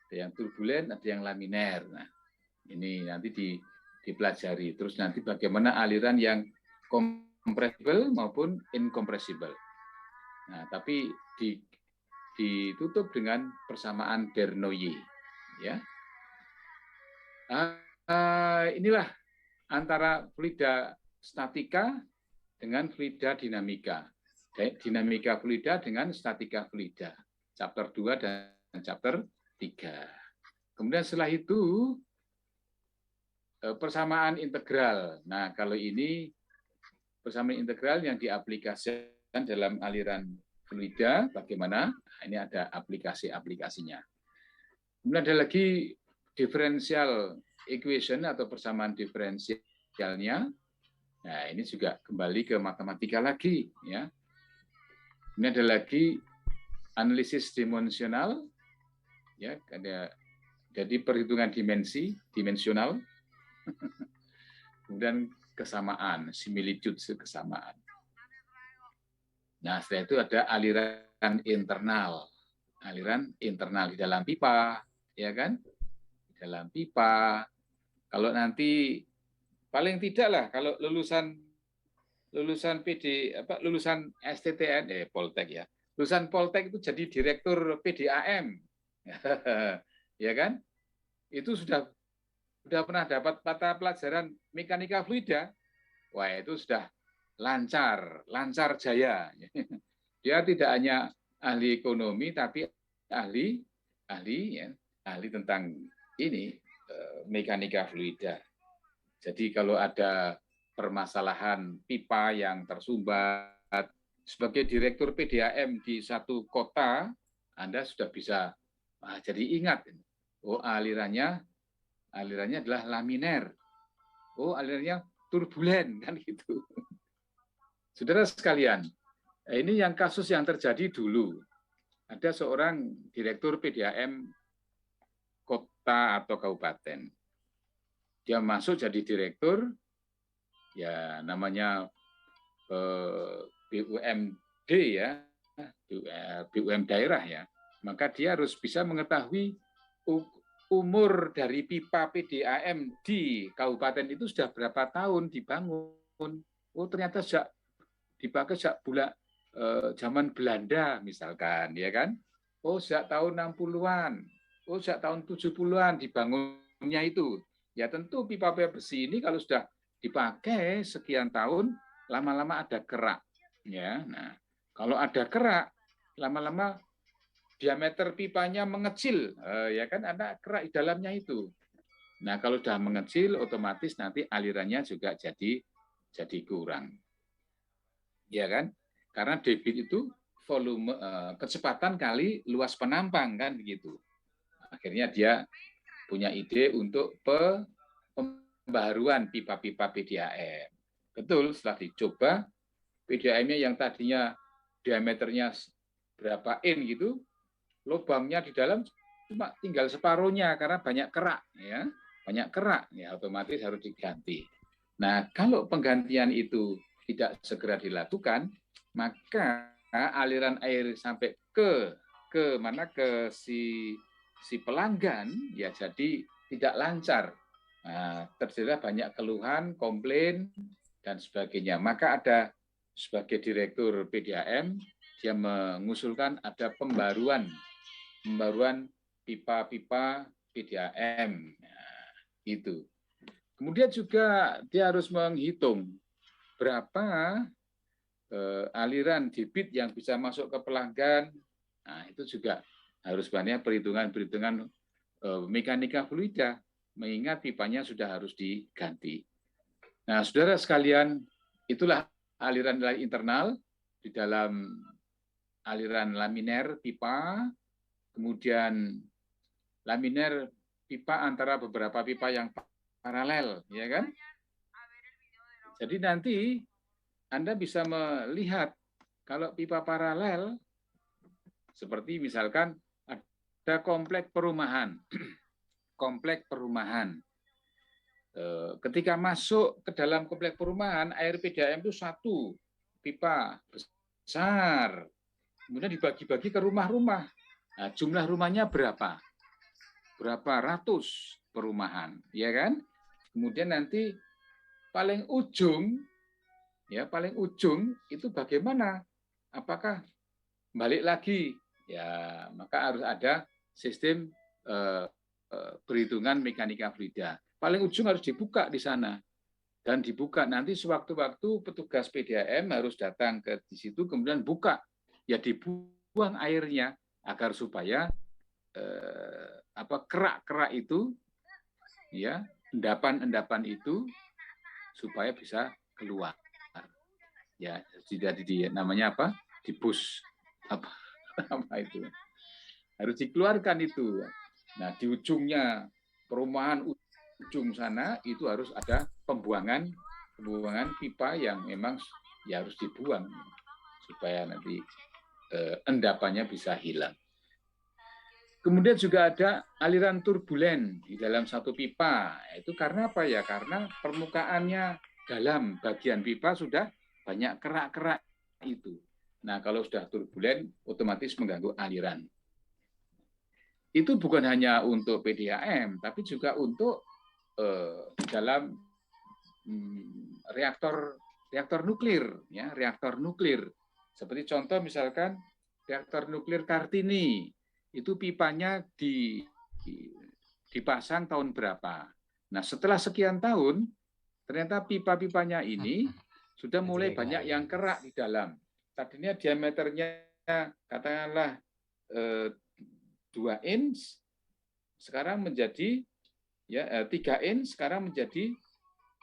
S6: Ada yang turbulen, ada yang laminer. Nah, ini nanti dipelajari. Terus nanti bagaimana aliran yang compressible maupun incompressible. Nah, tapi ditutup dengan persamaan Bernoulli, ya. Inilah antara fluida statika dengan fluida dinamika. Dinamika fluida dengan statika fluida. Chapter 2 dan chapter 3. Kemudian setelah itu persamaan integral. Nah, kalau ini persamaan integral yang diaplikasikan dalam aliran fluida, bagaimana? Nah, ini ada aplikasi-aplikasinya. Kemudian ada lagi differential equation atau persamaan diferensialnya. Nah, ini juga kembali ke matematika lagi, ya. Ini ada lagi analisis dimensional, ya, ada jadi perhitungan dimensional, kemudian kesamaan, similitude, kesamaan. Nah, setelah itu ada aliran internal di dalam pipa, ya kan? Di dalam pipa. Kalau nanti paling tidak lah kalau lulusan lulusan STTN Poltek ya. Lulusan Poltek itu jadi direktur PDAM. Ya kan? Itu sudah pernah dapat mata pelajaran mekanika fluida. Wah, itu sudah lancar jaya. Dia tidak hanya ahli ekonomi tapi ahli tentang ini mekanika fluida. Jadi kalau ada permasalahan pipa yang tersumbat, sebagai direktur PDAM di satu kota, Anda sudah bisa jadi ingat, oh alirannya adalah laminer, oh alirannya turbulen, kan gitu. Saudara sekalian, ini yang kasus yang terjadi dulu. Ada seorang direktur PDAM kota atau kabupaten. Dia masuk jadi direktur, ya namanya BUMD ya, BUM daerah ya. Maka dia harus bisa mengetahui umur dari pipa PDAM di kabupaten itu sudah berapa tahun dibangun. Oh ternyata dipakai sejak zaman Belanda misalkan, ya kan? Oh sejak tahun 60-an, oh sejak tahun 70-an dibangunnya itu. Ya tentu pipa-pipa besi ini kalau sudah dipakai sekian tahun, lama-lama ada kerak. Ya, nah kalau ada kerak, lama-lama diameter pipanya mengecil, ya kan ada kerak di dalamnya itu. Nah kalau sudah mengecil, otomatis nanti alirannya juga jadi kurang. Ya kan? Karena debit itu volume kecepatan kali luas penampang kan begitu. Akhirnya dia punya ide untuk pembaharuan pipa-pipa PDAM. Betul, setelah dicoba PDAM-nya yang tadinya diameternya berapa in gitu, lubangnya di dalam cuma tinggal separuhnya karena banyak kerak ya. Banyak kerak ya otomatis harus diganti. Nah, kalau penggantian itu tidak segera dilakukan, maka aliran air sampai ke si pelanggan ya jadi tidak lancar. Nah, terjadi banyak keluhan, komplain dan sebagainya. Maka ada sebagai direktur PDAM dia mengusulkan ada pembaruan pipa-pipa PDAM. Nah, itu. Kemudian juga dia harus menghitung berapa aliran debit yang bisa masuk ke pelanggan. Nah, itu juga harus banyak perhitungan mekanika fluida, mengingat pipanya sudah harus diganti. Nah, saudara sekalian, itulah aliran internal di dalam aliran laminer pipa, kemudian laminer pipa antara beberapa pipa yang paralel, ya kan? Jadi nanti Anda bisa melihat kalau pipa paralel, seperti misalkan ada komplek perumahan. Komplek perumahan. Ketika masuk ke dalam komplek perumahan, air PDAM itu satu pipa besar. Kemudian dibagi-bagi ke rumah-rumah. Nah, jumlah rumahnya berapa? Berapa ratus perumahan, ya kan? Kemudian nanti paling ujung itu bagaimana? Apakah balik lagi? Ya, maka harus ada sistem perhitungan mekanika fluida. Paling ujung harus dibuka di sana. Dan dibuka nanti sewaktu-waktu petugas PDAM harus datang ke di situ kemudian buka. Ya dibuang airnya agar supaya kerak-kerak itu ya, endapan itu supaya bisa keluar. Ya, tidak namanya apa? Dipus apa itu. Harus dikeluarkan itu. Nah, di ujungnya perumahan ujung sana itu harus ada pembuangan pipa yang memang ya harus dibuang supaya nanti endapannya bisa hilang. Kemudian juga ada aliran turbulen di dalam satu pipa. Itu karena apa ya? Karena permukaannya dalam bagian pipa sudah banyak kerak-kerak itu. Nah, kalau sudah turbulen, otomatis mengganggu aliran. Itu bukan hanya untuk PDAM, tapi juga untuk dalam reaktor nuklir, ya, reaktor nuklir. Seperti contoh misalkan reaktor nuklir Kartini, itu pipanya dipasang tahun berapa. Nah, setelah sekian tahun, ternyata pipa-pipanya ini sudah mulai banyak yang kerak di dalam. Tadinya diameternya katakanlah 2 inch, sekarang menjadi 3 inch, sekarang menjadi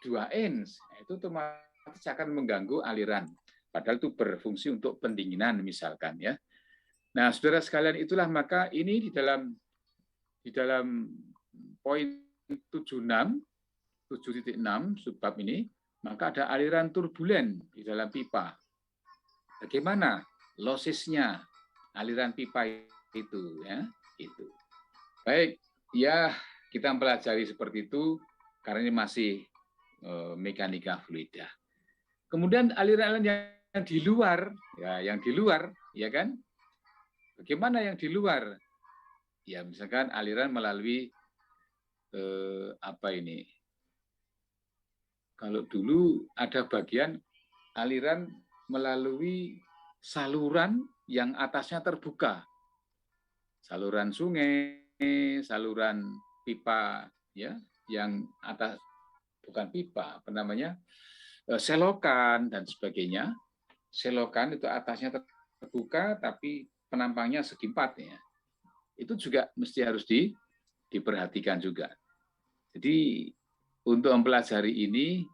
S6: 2 inch. Itu otomatis akan mengganggu aliran. Padahal itu berfungsi untuk pendinginan misalkan ya. Nah, saudara sekalian, itulah maka ini di dalam poin 7.6 subbab ini, maka ada aliran turbulen di dalam pipa. Bagaimana lossesnya aliran pipa itu ya, itu. Baik, ya kita pelajari seperti itu karena ini masih mekanika fluida. Kemudian aliran yang di luar, ya kan? Bagaimana yang di luar? Ya misalkan aliran melalui kalau dulu ada bagian aliran melalui saluran yang atasnya terbuka. Saluran sungai, saluran pipa ya, yang atas bukan pipa, selokan dan sebagainya. Selokan itu atasnya terbuka tapi penampangnya segi 4 ya. Itu juga mesti harus diperhatikan juga. Jadi untuk mempelajari ini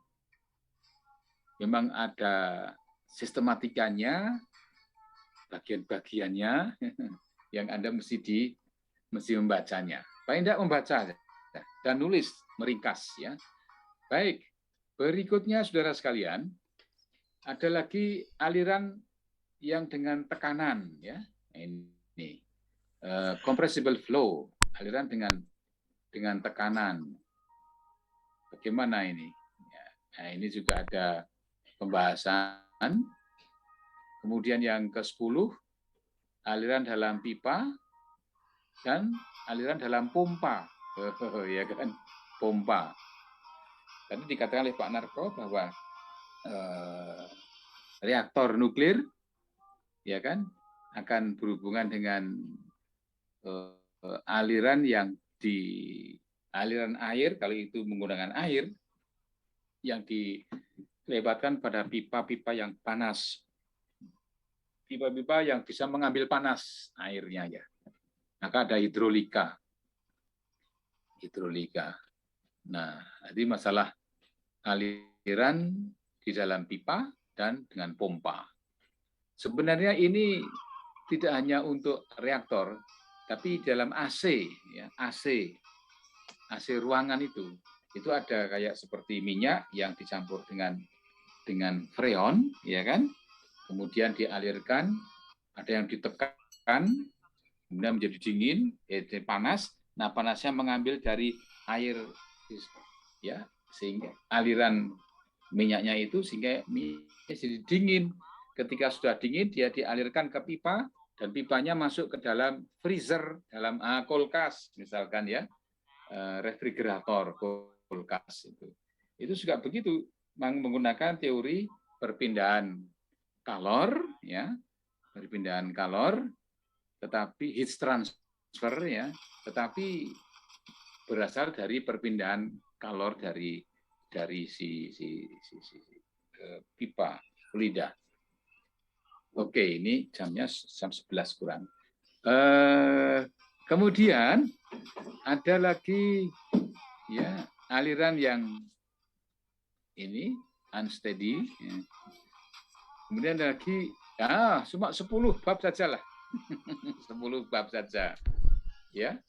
S6: memang ada sistematikanya, bagian-bagiannya yang Anda mesti membacanya. Paling tidak membaca dan nulis, meringkas ya. Baik, berikutnya saudara sekalian, ada lagi aliran yang dengan tekanan ya. Ini compressible flow, aliran dengan tekanan. Bagaimana ini? Nah, ini juga ada pembahasan. Kemudian yang ke-10, aliran dalam pipa dan aliran dalam pompa. Ya kan? Pompa. Tadi dikatakan oleh Pak Narko bahwa reaktor nuklir ya kan akan berhubungan dengan aliran yang aliran air, kalau itu menggunakan air yang dilewatkan pada pipa-pipa yang panas. Pipa-pipa yang bisa mengambil panas airnya ya. Maka ada hidrolika. Nah, jadi masalah aliran di dalam pipa dan dengan pompa. Sebenarnya ini tidak hanya untuk reaktor, tapi dalam AC ya, AC ruangan itu ada kayak seperti minyak yang dicampur dengan freon, ya kan? Kemudian dialirkan, ada yang ditekan, kemudian menjadi dingin, panas. Nah, panasnya mengambil dari air, ya, sehingga aliran minyaknya itu sehingga jadi dingin. Ketika sudah dingin, dia dialirkan ke pipa dan pipanya masuk ke dalam freezer, dalam kulkas, misalkan ya, refrigerator, kulkas itu. Itu juga begitu, menggunakan teori perpindahan kalor, ya, perpindahan kalor, tetapi heat transfer, ya, tetapi berasal dari perpindahan kalor dari si pipa fluida. Oke, ini jamnya jam 11 kurang. Kemudian ada lagi ya aliran yang ini unsteady. Ya. Kemudian ada lagi cuma 10 bab saja lah. 10 bab saja. Ya.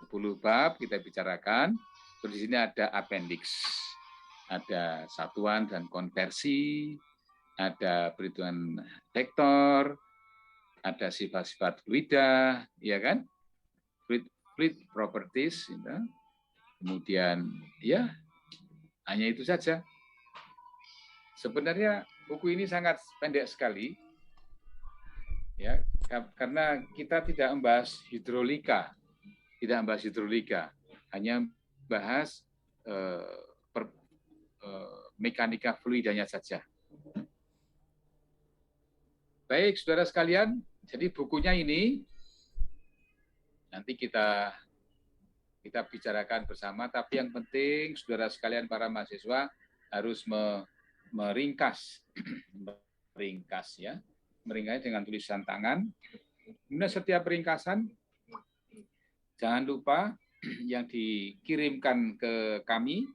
S6: 10 bab kita bicarakan. Terus di sini ada appendix. Ada satuan dan konversi, ada perhitungan vektor, ada sifat-sifat fluida, ya kan? Fluid properties, gitu. Kemudian ya hanya itu saja. Sebenarnya buku ini sangat pendek sekali, ya, karena kita tidak membahas hidrolika, hanya bahas mekanika fluidanya saja. Baik, saudara sekalian, jadi bukunya ini nanti kita bicarakan bersama, tapi yang penting saudara sekalian para mahasiswa harus meringkas ya, meringkasnya dengan tulisan tangan. Kemudian setiap ringkasan jangan lupa yang dikirimkan ke kami,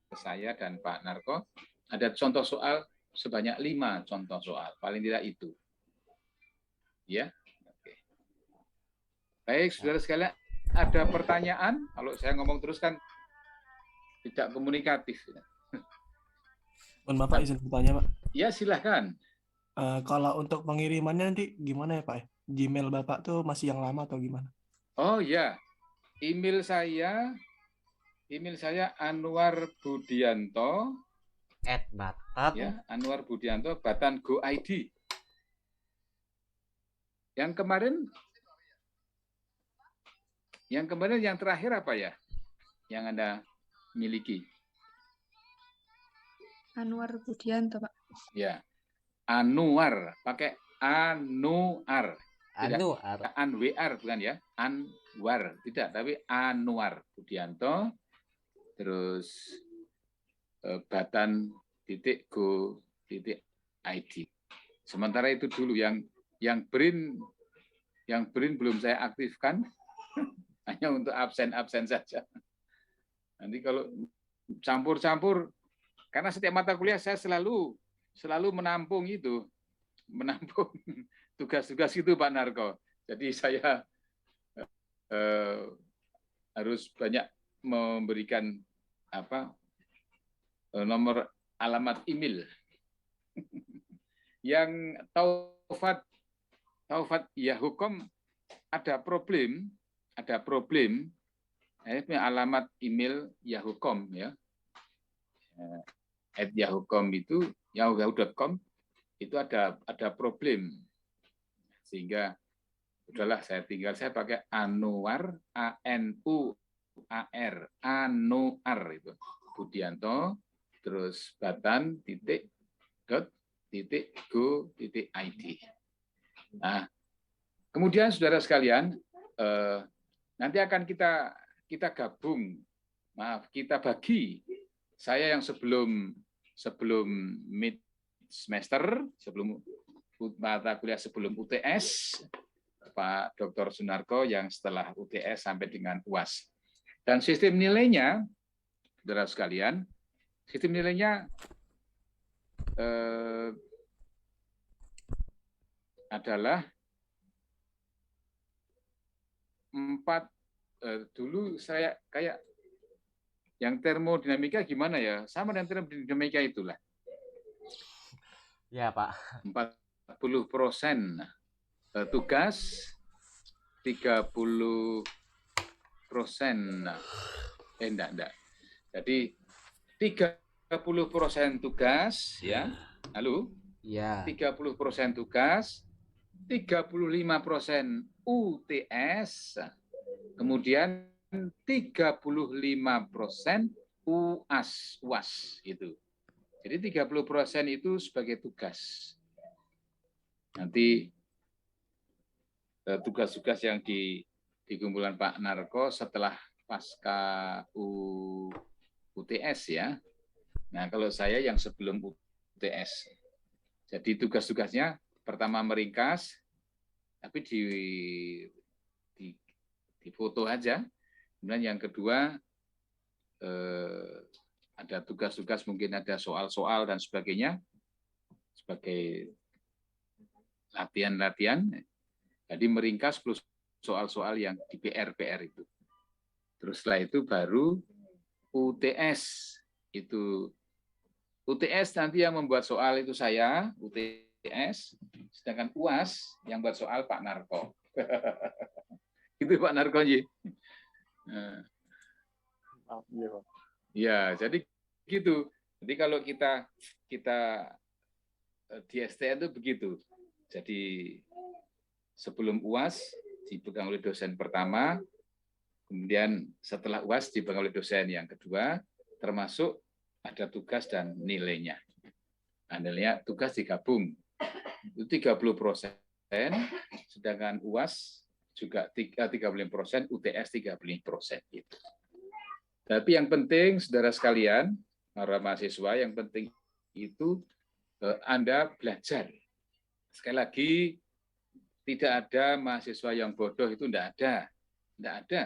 S6: ke saya dan Pak Narko, ada contoh soal sebanyak 5 contoh soal, paling tidak itu. Ya. Oke. Baik, saudara sekalian, ada pertanyaan? Kalau saya ngomong terus kan tidak komunikatif.
S9: Mohon Bapak izin bertanya, Pak.
S6: Ya, silahkan.
S9: Kalau untuk pengirimannya nanti gimana ya, Pak? Gmail Bapak tuh masih yang lama atau gimana?
S6: Oh ya, email saya Anwar Budianto
S7: @batat
S6: ya, Anwar Budianto Batan Go ID. Yang kemarin yang terakhir apa ya? Yang Anda miliki?
S8: Anwar Budianto, Pak.
S6: Ya. Anwar, pakai Anuar. Tidak,
S7: Anwar.
S6: Anwar bukan ya? Anwar, tidak, tapi Anwar Budianto. Terus batan.go.id. Sementara itu dulu yang BRIN belum saya aktifkan, hanya untuk absen saja. Nanti kalau campur-campur, karena setiap mata kuliah saya selalu menampung tugas-tugas itu Pak Narko. Jadi saya harus banyak memberikan nomor alamat email. Yang Taufat ya hukum ada problem alamat email Yahoo.com ya. @yahoo.com itu yahoo.com itu ada problem, sehingga udahlah saya pakai Anwar Anuar itu Budianto terus batan.go.id. Nah, kemudian saudara sekalian, nanti akan kita gabung, kita bagi. Saya yang sebelum mid semester, sebelum mata kuliah sebelum UTS, Pak Dr. Sunarko yang setelah UTS sampai dengan UAS. Dan sistem nilainya, saudara sekalian, sistem nilainya adalah 4. Dulu saya kayak yang termodinamika gimana ya? Sama dengan termodinamika itulah.
S7: Ya, Pak.
S6: 40% tugas, 30% enggak. Jadi 30% tugas ya. Halo?
S7: Ya.
S6: 30% tugas, 35% UTS, kemudian 35% UAS itu. Jadi 30% itu sebagai tugas. Nanti tugas-tugas yang di kumpulan Pak Narko setelah pasca UTS ya. Nah, kalau saya yang sebelum UTS. Jadi tugas-tugasnya pertama meringkas, tapi di foto aja. Kemudian yang kedua ada tugas-tugas, mungkin ada soal-soal dan sebagainya sebagai latihan-latihan. Jadi meringkas plus soal-soal yang di PR itu. Terus setelah itu baru UTS. Itu UTS nanti yang membuat soal itu saya, UTS, sedangkan UAS yang buat soal Pak Narko. Itu Pak Narko. Ya, jadi gitu. Jadi kalau kita di STN itu begitu. Jadi sebelum UAS dipegang oleh dosen pertama, kemudian setelah UAS dipegang oleh dosen yang kedua, termasuk ada tugas dan nilainya. Nah, nilainya tugas digabung itu 30%, sedangkan UAS juga 35%, UTS 35% gitu. Tapi yang penting, saudara sekalian, para mahasiswa, yang penting itu Anda belajar. Sekali lagi, tidak ada mahasiswa yang bodoh, itu tidak ada. Tidak ada.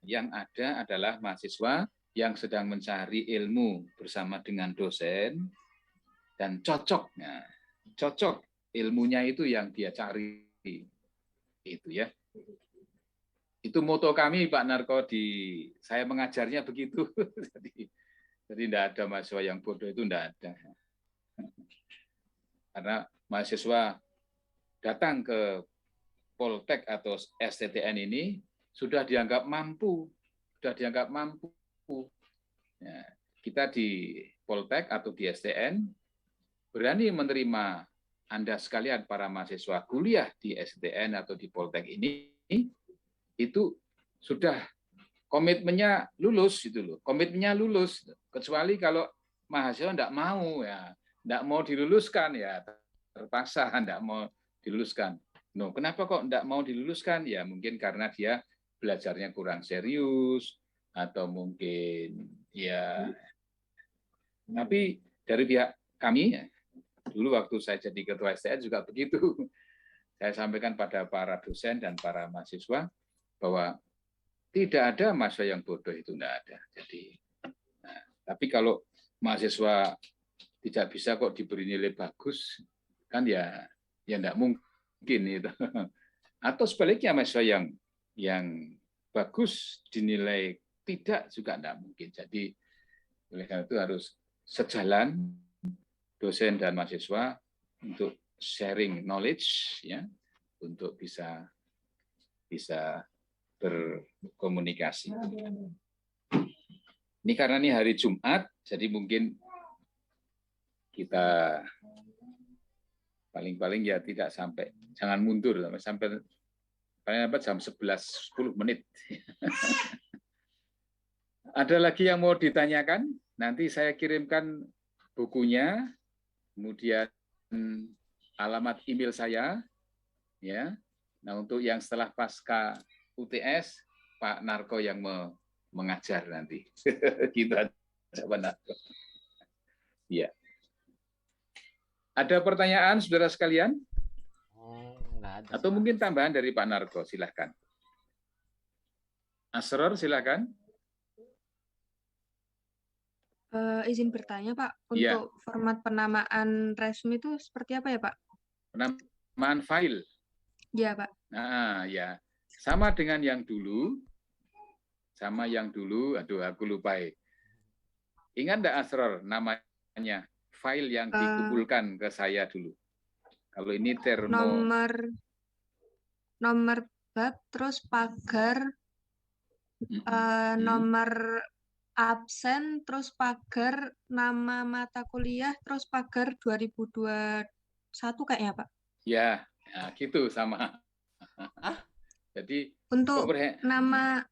S6: Yang ada adalah mahasiswa yang sedang mencari ilmu bersama dengan dosen dan cocok. Nah, cocok ilmunya itu yang dia cari. Itu ya. Itu moto kami Pak Narko, saya mengajarnya begitu. Jadi tidak ada mahasiswa yang bodoh, itu tidak ada. Karena mahasiswa datang ke Poltek atau STTN ini sudah dianggap mampu, Ya, kita di Poltek atau di STN berani menerima Anda sekalian para mahasiswa kuliah di STN atau di Poltek ini, itu sudah komitmennya lulus gitu loh. Komitmennya lulus, kecuali kalau mahasiswa tidak mau ya, tidak mau diluluskan ya, terpaksa tidak mau diluluskan. No, kenapa kok tidak mau diluluskan? Ya mungkin karena dia belajarnya kurang serius atau mungkin ya. Tapi dari pihak kami dulu waktu saya jadi ketua STN juga begitu. Saya sampaikan pada para dosen dan para mahasiswa bahwa tidak ada mahasiswa yang bodoh, itu tidak ada. Jadi, tapi kalau mahasiswa tidak bisa kok diberi nilai bagus, kan ya tidak mungkin itu. Atau sebaliknya mahasiswa yang bagus dinilai tidak, juga tidak mungkin. Jadi oleh karena itu harus sejalan dosen dan mahasiswa untuk sharing knowledge, ya, untuk bisa berkomunikasi. Ini karena ini hari Jumat, jadi mungkin kita paling-paling ya tidak sampai, jangan mundur sampai paling lambat jam 11:10. Ada lagi yang mau ditanyakan? Nanti saya kirimkan bukunya, kemudian alamat email saya, ya. Nah, untuk yang setelah pasca UTS, Pak Narko yang mengajar nanti. Gitu aja, Pak Narko. Ya. Ada pertanyaan, saudara sekalian?
S7: Enggak ada.
S6: Atau mungkin tambahan dari Pak Narko, silakan. Asror, silakan.
S8: Izin bertanya, Pak, untuk
S6: Ya.
S8: format penamaan resume itu seperti apa ya, Pak?
S6: Penamaan file.
S8: Ya, Pak.
S6: Nah, ya. Sama dengan yang dulu. Aduh, aku lupa. Ingat enggak Asror namanya? File yang dikumpulkan ke saya dulu. Kalau ini
S8: nomor bab, terus pagar, nomor absen, terus pagar nama mata kuliah, terus pagar 2021 kayaknya, Pak.
S6: Ya, nah, gitu sama. Jadi
S8: untuk nama,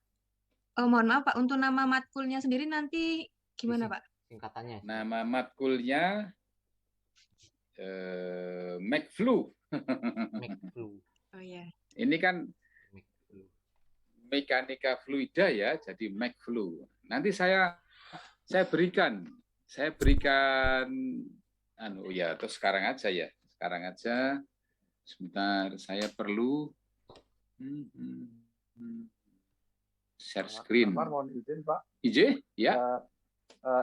S8: mohon maaf Pak, untuk nama matkulnya sendiri nanti gimana Pak?
S7: Singkatannya.
S6: Nama matkulnya McFlu.
S8: Oh ya.
S6: Ini kan mekanika fluida ya, jadi McFlu. Nanti saya berikan terus sekarang aja ya. Sebentar, saya perlu share screen.
S1: Mohon izin Pak.
S6: Izin? Ya.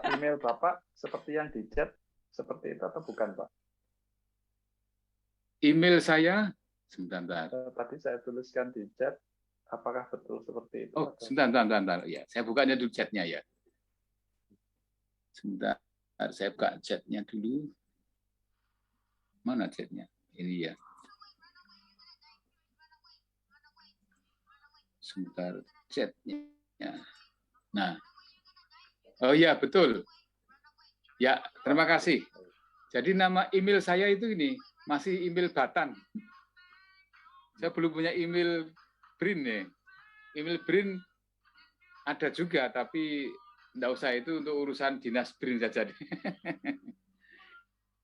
S1: Email Bapak seperti yang di chat seperti itu atau bukan Pak?
S6: Email saya sebentar.
S1: Tadi saya tuliskan di chat apakah betul seperti itu?
S6: Oh, sebentar. Ya, saya bukanya dulu chatnya ya. Sebentar, saya buka chatnya dulu. Mana chatnya? Ini ya. Sebentar, chatnya. Nah, oh iya betul. Ya, terima kasih. Jadi nama email saya itu ini masih email Batan. Saya belum punya email BRIN nih. Email BRIN ada juga, tapi enggak usah, itu untuk urusan dinas BRIN saja.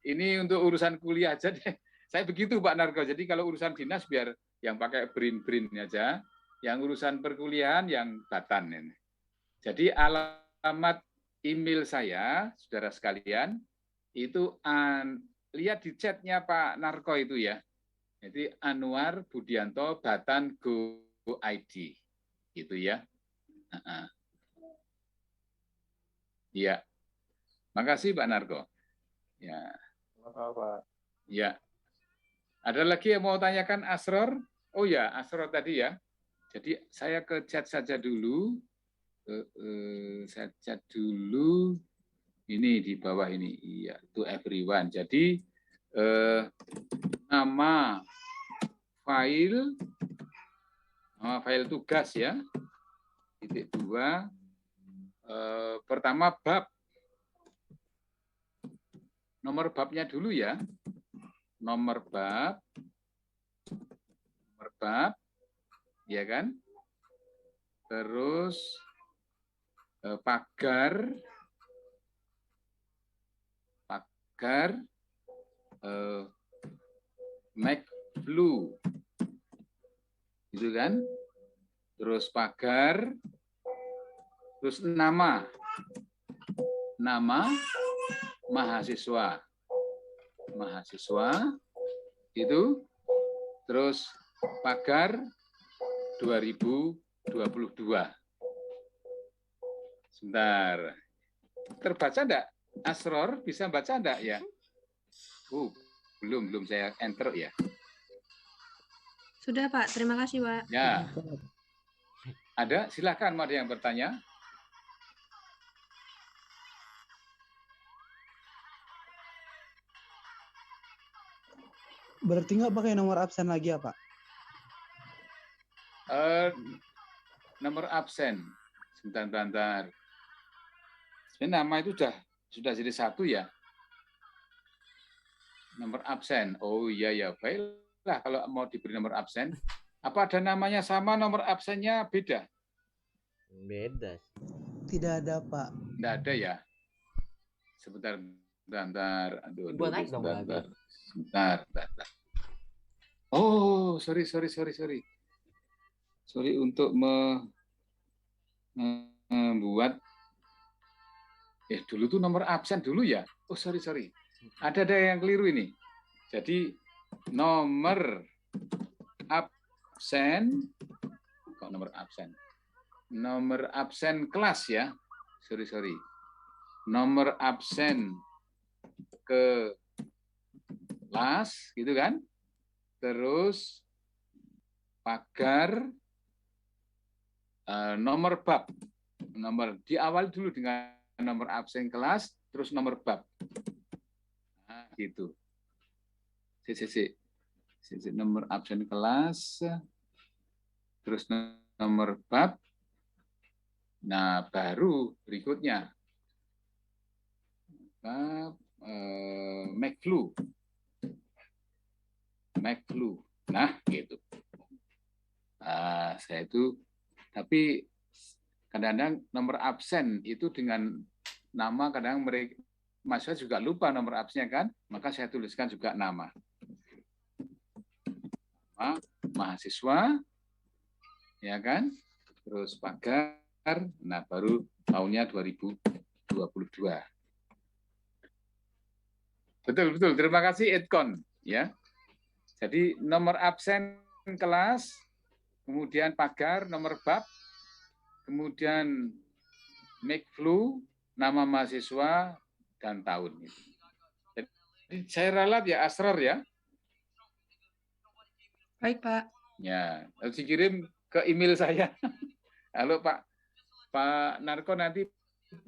S6: Ini untuk urusan kuliah aja deh. Saya begitu Pak Narko. Jadi kalau urusan dinas biar yang pakai BRIN aja, yang urusan perkuliahan yang Batan ini. Jadi alamat email saya, saudara sekalian, itu lihat di chatnya Pak Narko itu ya. Jadi Anwar Budianto Batan Go ID, gitu ya. Iya, makasih Pak Narko. Ya.
S1: Apa?
S6: Ya. Ada lagi yang mau tanyakan Asror? Oh ya, Asror tadi ya. Jadi saya ke chat saja dulu. Saya chat dulu. Ini di bawah ini. Iya, to everyone. Jadi nama file tugas ya. Titik 2. Pertama bab. Nomor babnya dulu ya. Nomor bab, ya kan? Terus pagar, make blue, gitu kan? Terus pagar, terus nama mahasiswa itu, terus pagar 2022. Sebentar, terbaca enggak? Asror bisa baca enggak ya? Belum saya enter ya.
S8: Sudah Pak, terima kasih Pak.
S6: Ya, ada, silakan mau ada yang bertanya?
S5: Berarti nggak pakai nomor absen lagi ya Pak?
S6: Nomor absen, sebentar. Sebenarnya nama itu sudah jadi satu ya. Nomor absen, oh iya, baiklah kalau mau diberi nomor absen. Apa ada namanya sama, nomor absennya beda?
S7: Beda.
S5: Tidak ada Pak.
S6: Tidak ada ya. Sebentar. Aduh, sebentar. Oh, sorry. Sorry untuk membuat. Dulu tuh nomor absen dulu ya. Oh, sorry. Ada yang keliru ini. Jadi nomor absen. Kok nomor absen? Nomor absen kelas ya. Sorry. Nomor absen ke kelas, gitu kan? Terus pagar, nomor bab, di awal dulu dengan nomor absen kelas, terus nomor bab, nah, gitu. Nomor absen kelas, terus nomor bab, nah baru berikutnya bab make flu. Nah, gitu. Saya itu, tapi kadang-kadang nomor absen itu dengan nama, kadang mereka mahasiswa juga lupa nomor absennya kan, maka saya tuliskan juga nama mahasiswa, ya kan, terus pagar, nah baru tahunnya 2022. Betul, terima kasih Edcon, ya. Jadi nomor absen kelas, kemudian pagar, nomor bab, kemudian make flu, nama mahasiswa, dan tahun. Jadi saya ralat ya, Asror ya.
S8: Baik Pak.
S6: Ya, harus dikirim ke email saya. Halo Pak Narko, nanti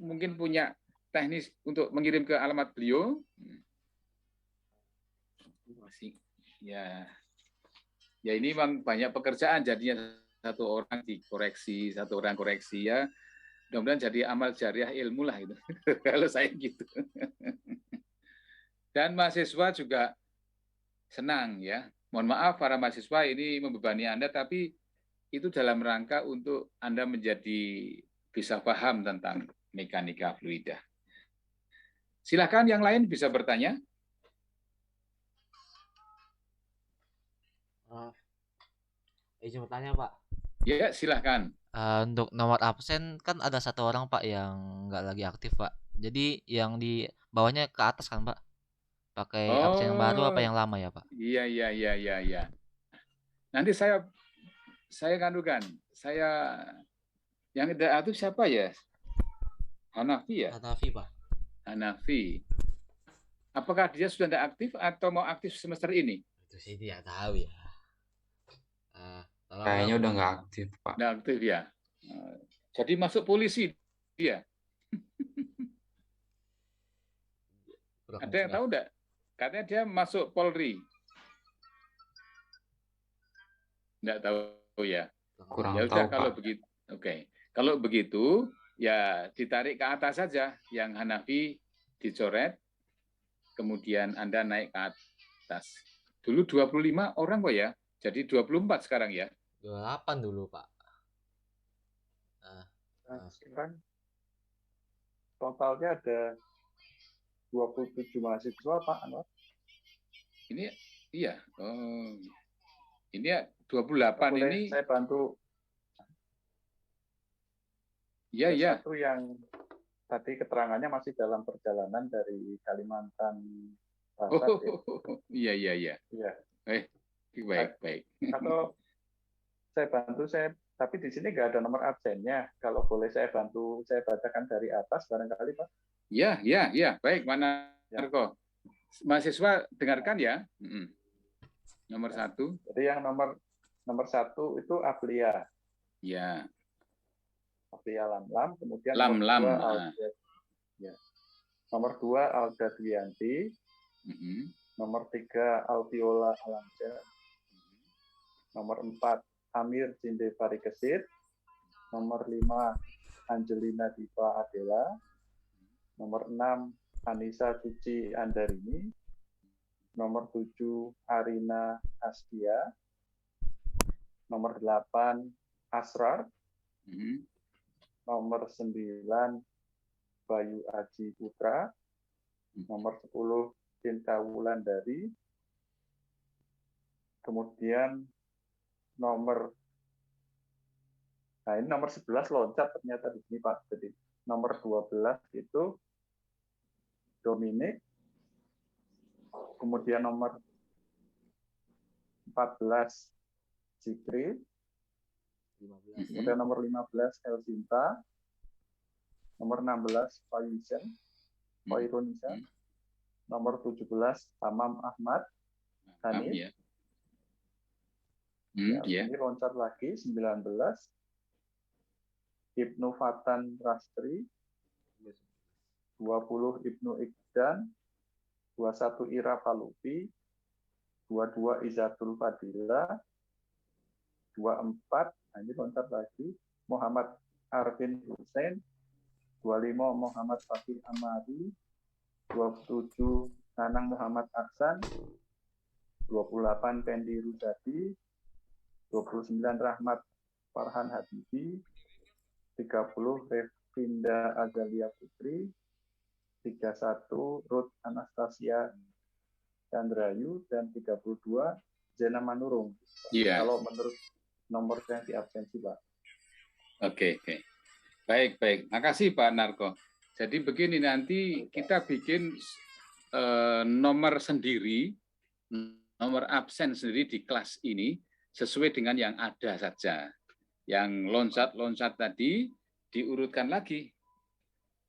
S6: mungkin punya teknis untuk mengirim ke alamat beliau. Masih ya. Ya ini memang banyak pekerjaan, jadinya satu orang dikoreksi, satu orang koreksi ya. Mudah-mudahan jadi amal jariah ilmu lah itu. Kalau saya gitu. Dan mahasiswa juga senang ya. Mohon maaf para mahasiswa ini membebani Anda, tapi itu dalam rangka untuk Anda menjadi bisa paham tentang mekanika fluida. Silakan yang lain bisa bertanya.
S7: Izin bertanya Pak.
S6: Ya, silahkan.
S3: Untuk nomor absen kan ada satu orang Pak yang nggak lagi aktif Pak. Jadi yang di bawahnya ke atas kan Pak? Pakai absen yang baru apa yang lama ya Pak?
S6: Iya. Nanti saya kandukan. Saya yang tidak aktif siapa ya? Hanafi ya?
S7: Hanafi Pak.
S6: Hanafi. Apakah dia sudah tidak aktif atau mau aktif semester ini?
S7: Itu sih tidak tahu ya.
S10: Kayaknya udah nggak aktif, Pak.
S6: Nggak aktif ya. Jadi masuk polisi dia. Ada yang tahu enggak? Katanya dia masuk Polri. Enggak tahu ya.
S10: Kurang
S6: Ya udah
S10: tahu,
S6: kalau
S10: Pak.
S6: begitu. Oke. Kalau begitu ya ditarik ke atas saja, yang Hanafi dicoret, kemudian Anda naik ke atas. Dulu 25 orang kok ya. Jadi 24 sekarang ya.
S7: 28 dulu Pak.
S1: Sekarang totalnya ada 27 mahasiswa Pak Anwar.
S6: Ini iya. Oh. Ini ya 28
S1: Boleh
S6: ini.
S1: Saya bantu.
S6: Iya.
S1: Satu yang tadi keterangannya masih dalam perjalanan dari Kalimantan Barat.
S6: Iya.
S1: Iya.
S6: Baik.
S1: Atau saya bantu, tapi di sini nggak ada nomor absennya. Kalau boleh saya bantu, saya bacakan dari atas barangkali Pak.
S6: Iya. Baik, mana Narko? Mahasiswa dengarkan ya. Nomor 1.
S1: Jadi yang nomor 1 itu Aflia.
S6: Ya.
S1: Aflia Lam. Kemudian
S6: Lam.
S1: Ya. Nomor 2 Alda Dwianti. Nomor 3 Alviola Alamsyah. Nomor 4 Amir Jinde Parikesit. Nomor 5 Angelina Diva Adela. Nomor 6 Anissa Suci Andarini. Nomor 7 Arina Astia. Nomor 8 Asrar. Nomor 9 Bayu Aji Putra. Nomor 10 Cinta Wulandari. Kemudian nomor 11 loncat ternyata di sini Pak. Jadi nomor 12 itu Dominic. Kemudian nomor 14 Zikri. Kemudian nomor 15 Elsinta. Nomor 16 Fairunisa. Nomor 17 Tamam Ahmad Hanif. Ini loncat lagi 19 Ibnu Fatan Rastri, 20 Ibnu Ikdan, 21 Ira Palupi, 22 Izatul Fadila, 24 ini loncat lagi Muhammad Arvin Hussein, 25 Muhammad Fakih Amari, 27 Nanang Muhammad Aksan, 28 Pendi Ruzadi, 29 Rahmat Farhan Habibi, 30 Revinda Azalia Putri, 31 Ruth Anastasia Chandrayu, dan 32 Zena Manurung.
S6: Iya.
S1: Kalau menurut nomor yang diabsensi, Pak.
S6: Oke. Baik. Makasih Pak Narko. Jadi begini, nanti kita bikin nomor sendiri, nomor absen sendiri di kelas ini sesuai dengan yang ada saja. Yang loncat tadi diurutkan lagi.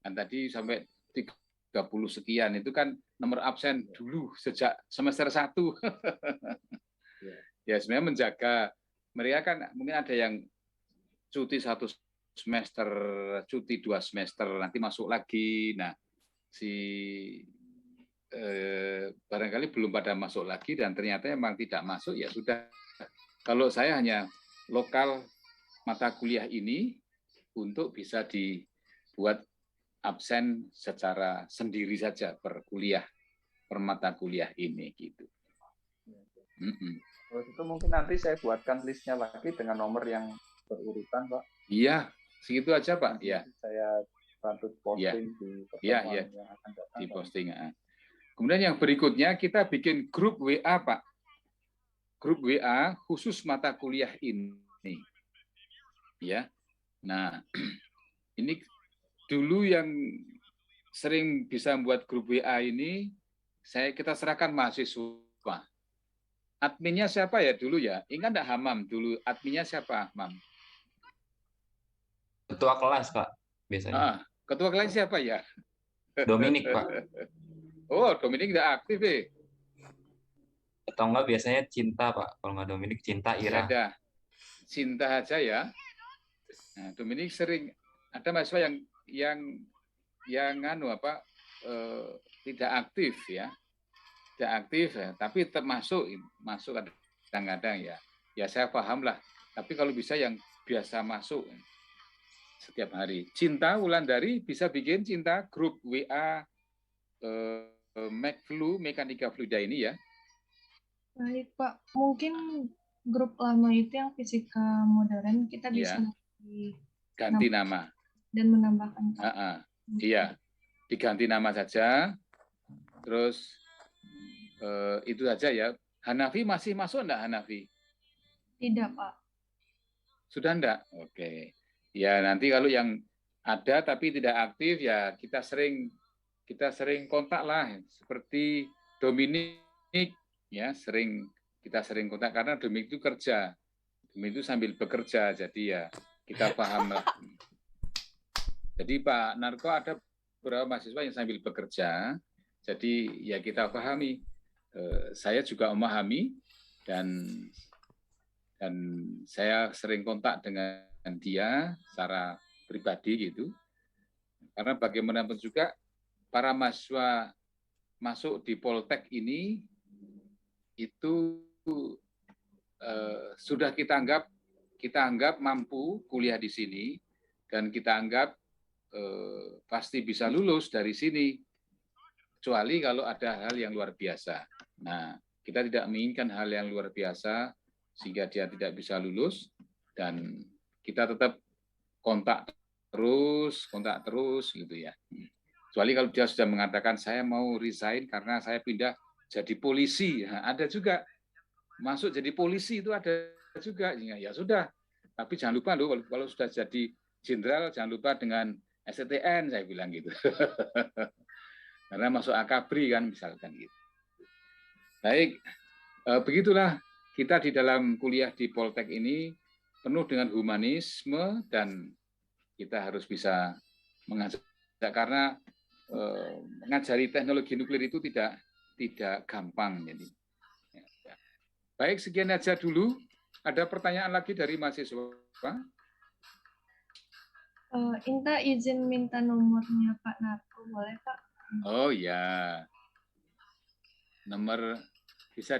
S6: Kan tadi sampai 30 sekian itu kan nomor absen dulu sejak semester 1. Ya sebenarnya menjaga mereka kan mungkin ada yang cuti 1 semester, cuti 2 semester, nanti masuk lagi. Nah, barangkali belum pada masuk lagi dan ternyata memang tidak masuk, ya sudah. Kalau saya hanya lokal mata kuliah ini untuk bisa dibuat absen secara sendiri saja per kuliah, per mata kuliah ini gitu.
S1: Terus itu mungkin nanti saya buatkan listnya lagi dengan nomor yang berurutan, Pak.
S6: Iya, segitu aja, Pak. Ya.
S1: Saya bantu posting di pertemuan yang akan datang.
S6: Di posting. Kemudian yang berikutnya kita bikin grup WA, Pak. Grup WA khusus mata kuliah ini. Ya. Nah, ini dulu yang sering bisa membuat grup WA ini kita serahkan mahasiswa. Adminnya siapa ya dulu ya? Ingat enggak Hamam dulu adminnya siapa, Mam?
S10: Ketua kelas, Pak, biasanya.
S6: Ketua kelas siapa ya?
S10: Dominik, Pak.
S6: Oh, Dominik tidak aktif,
S10: Atau enggak biasanya Cinta, Pak. Kalau nggak Dominik, Cinta, Ira.
S6: Ada. Cinta aja ya. Nah, Dominik sering ada mahasiswa yang tidak aktif ya. Tidak aktif ya, tapi termasuk kadang-kadang ya. Ya saya paham lah. Tapi kalau bisa yang biasa masuk setiap hari. Cinta Wulandari bisa bikin Cinta grup WA McFlu Mekanika Fluida ini ya.
S4: Baik Pak, mungkin grup lama itu yang fisika modern kita bisa
S6: ganti nama
S4: dan menambahkan.
S6: Iya, diganti nama saja. Terus itu saja ya. Hanafi masih masuk enggak Hanafi?
S4: Tidak Pak.
S6: Sudah enggak? Oke. Ya nanti kalau yang ada tapi tidak aktif ya kita sering kontak lah seperti Dominik ya kita sering kontak karena Dominik itu kerja. Dominik itu sambil bekerja jadi ya kita paham lah. Jadi Pak Narko ada beberapa mahasiswa yang sambil bekerja jadi ya kita pahami. Saya juga memahami dan saya sering kontak dengan dia secara pribadi gitu. Karena bagaimanapun juga para mahasiswa masuk di Poltek ini itu sudah kita anggap mampu kuliah di sini dan kita anggap pasti bisa lulus dari sini kecuali kalau ada hal yang luar biasa. Nah, kita tidak menginginkan hal yang luar biasa sehingga dia tidak bisa lulus dan kita tetap kontak terus gitu ya. Kecuali kalau dia sudah mengatakan saya mau resign karena saya pindah jadi polisi. Nah, ada juga masuk jadi polisi itu ada juga. Ya sudah. Tapi jangan lupa loh kalau sudah jadi jenderal jangan lupa dengan STN saya bilang gitu. Karena masuk akabri kan misalkan gitu. Baik, begitulah kita di dalam kuliah di Poltek ini penuh dengan humanisme dan kita harus bisa mengajar karena mengajari teknologi nuklir itu tidak gampang jadi. Baik, sekian aja dulu. Ada pertanyaan lagi dari mahasiswa?
S4: Inta izin minta nomornya Pak Narko, boleh Pak?
S6: Oh ya, nomor bisa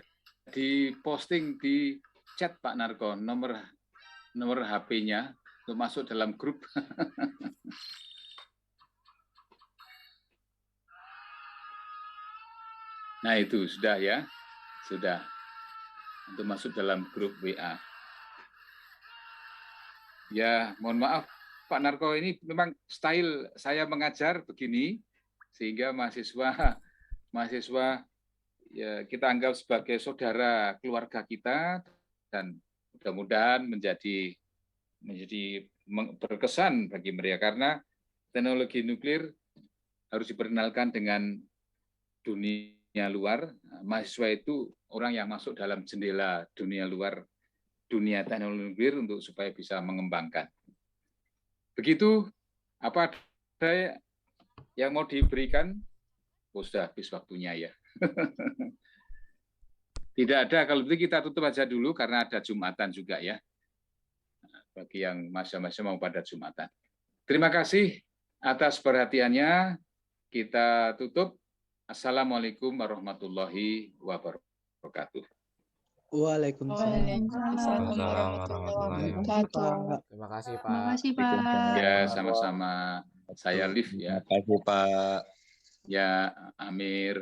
S6: diposting di chat Pak Narko, nomor HP-nya untuk masuk dalam grup. Nah itu sudah ya, sudah untuk masuk dalam grup WA. Ya mohon maaf Pak Narko, ini memang style saya mengajar begini sehingga mahasiswa ya kita anggap sebagai saudara keluarga kita dan mudah-mudahan menjadi berkesan bagi mereka karena teknologi nuklir harus diperkenalkan dengan dunia luar. Mahasiswa itu orang yang masuk dalam jendela dunia luar, dunia teknologi nuklir untuk supaya bisa mengembangkan. Begitu, apa ada yang mau diberikan? Oh, sudah habis waktunya ya. Tidak ada. Kalau begitu kita tutup aja dulu karena ada Jumatan juga ya. Bagi yang masa-masa mau pada Jumatan. Terima kasih atas perhatiannya. Kita tutup. Assalamualaikum warahmatullahi wabarakatuh.
S5: Waalaikumsalam.
S7: Terima kasih Pak.
S8: Terima kasih Pak.
S6: Ya, sama-sama. Saya Liv ya.
S11: Terima kasih Pak.
S6: Ya, Amir.